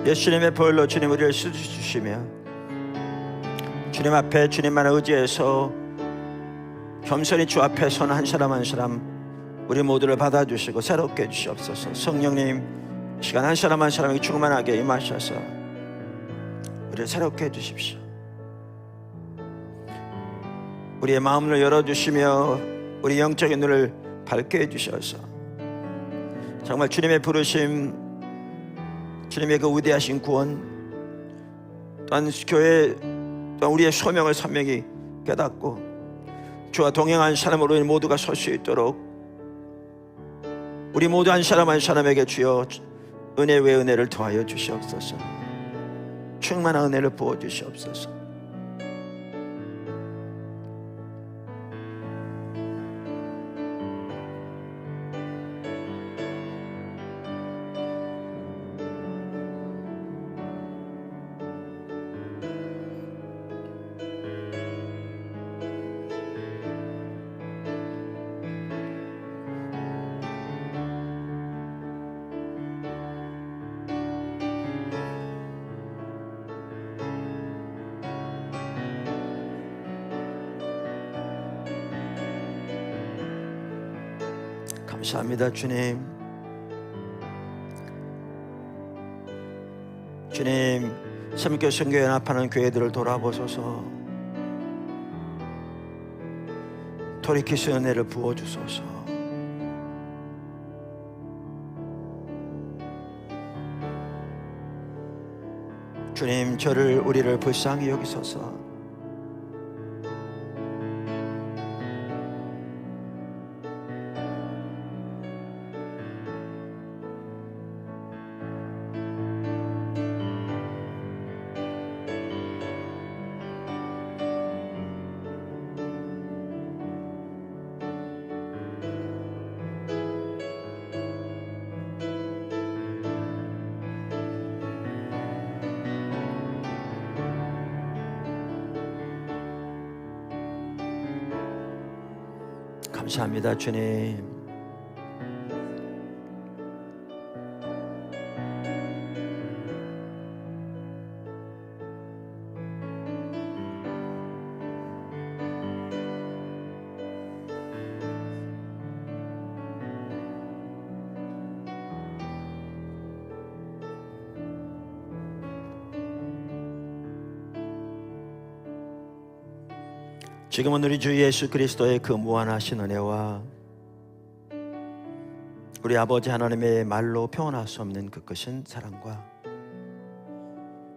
예수님의 보혈로 주님 우리를 씻어주시며 주님 앞에 주님만 의지해서 겸손히 주 앞에 선 한 사람 한 사람 우리 모두를 받아주시고 새롭게 해주시옵소서. 성령님 시간 한 사람 한 사람에게 충만하게 임하셔서 우리를 새롭게 해주십시오. 우리의 마음을 열어주시며 우리 영적인 눈을 밝게 해주셔서 정말 주님의 부르심, 주님의 그 위대하신 구원, 또한 교회, 또한 우리의 소명을 선명히 깨닫고 주와 동행한 사람으로 우리 모두가 설 수 있도록 우리 모두 한 사람 한 사람에게 주여 은혜 외 은혜를 더하여 주시옵소서. 충만한 은혜를 부어 주시옵소서. 감사합니다. 주님, 섬교 선교 연합하는 교회들을 돌아보소서. 돌이키시 은혜를 부어주소서. 주님, 우리를 불쌍히 여기소서. 감사합니다, 주님. 지금은 우리 주 예수 그리스도의 그 무한하신 은혜와 우리 아버지 하나님의 말로 표현할 수 없는 그 크신 사랑과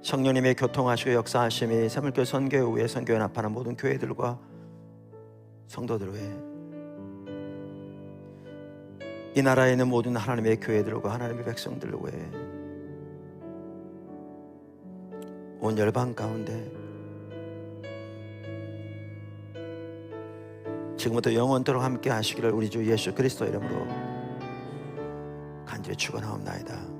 성령님의 교통하시고 역사하심이 새물교 선교회 후에 선교회 나파하는 모든 교회들과 성도들 외에 이 나라에 있는 모든 하나님의 교회들과 하나님의 백성들 외에 온 열방 가운데 지금부터 영원토록 함께 하시기를 우리 주 예수 그리스도 이름으로 간절히 축원하옵나이다.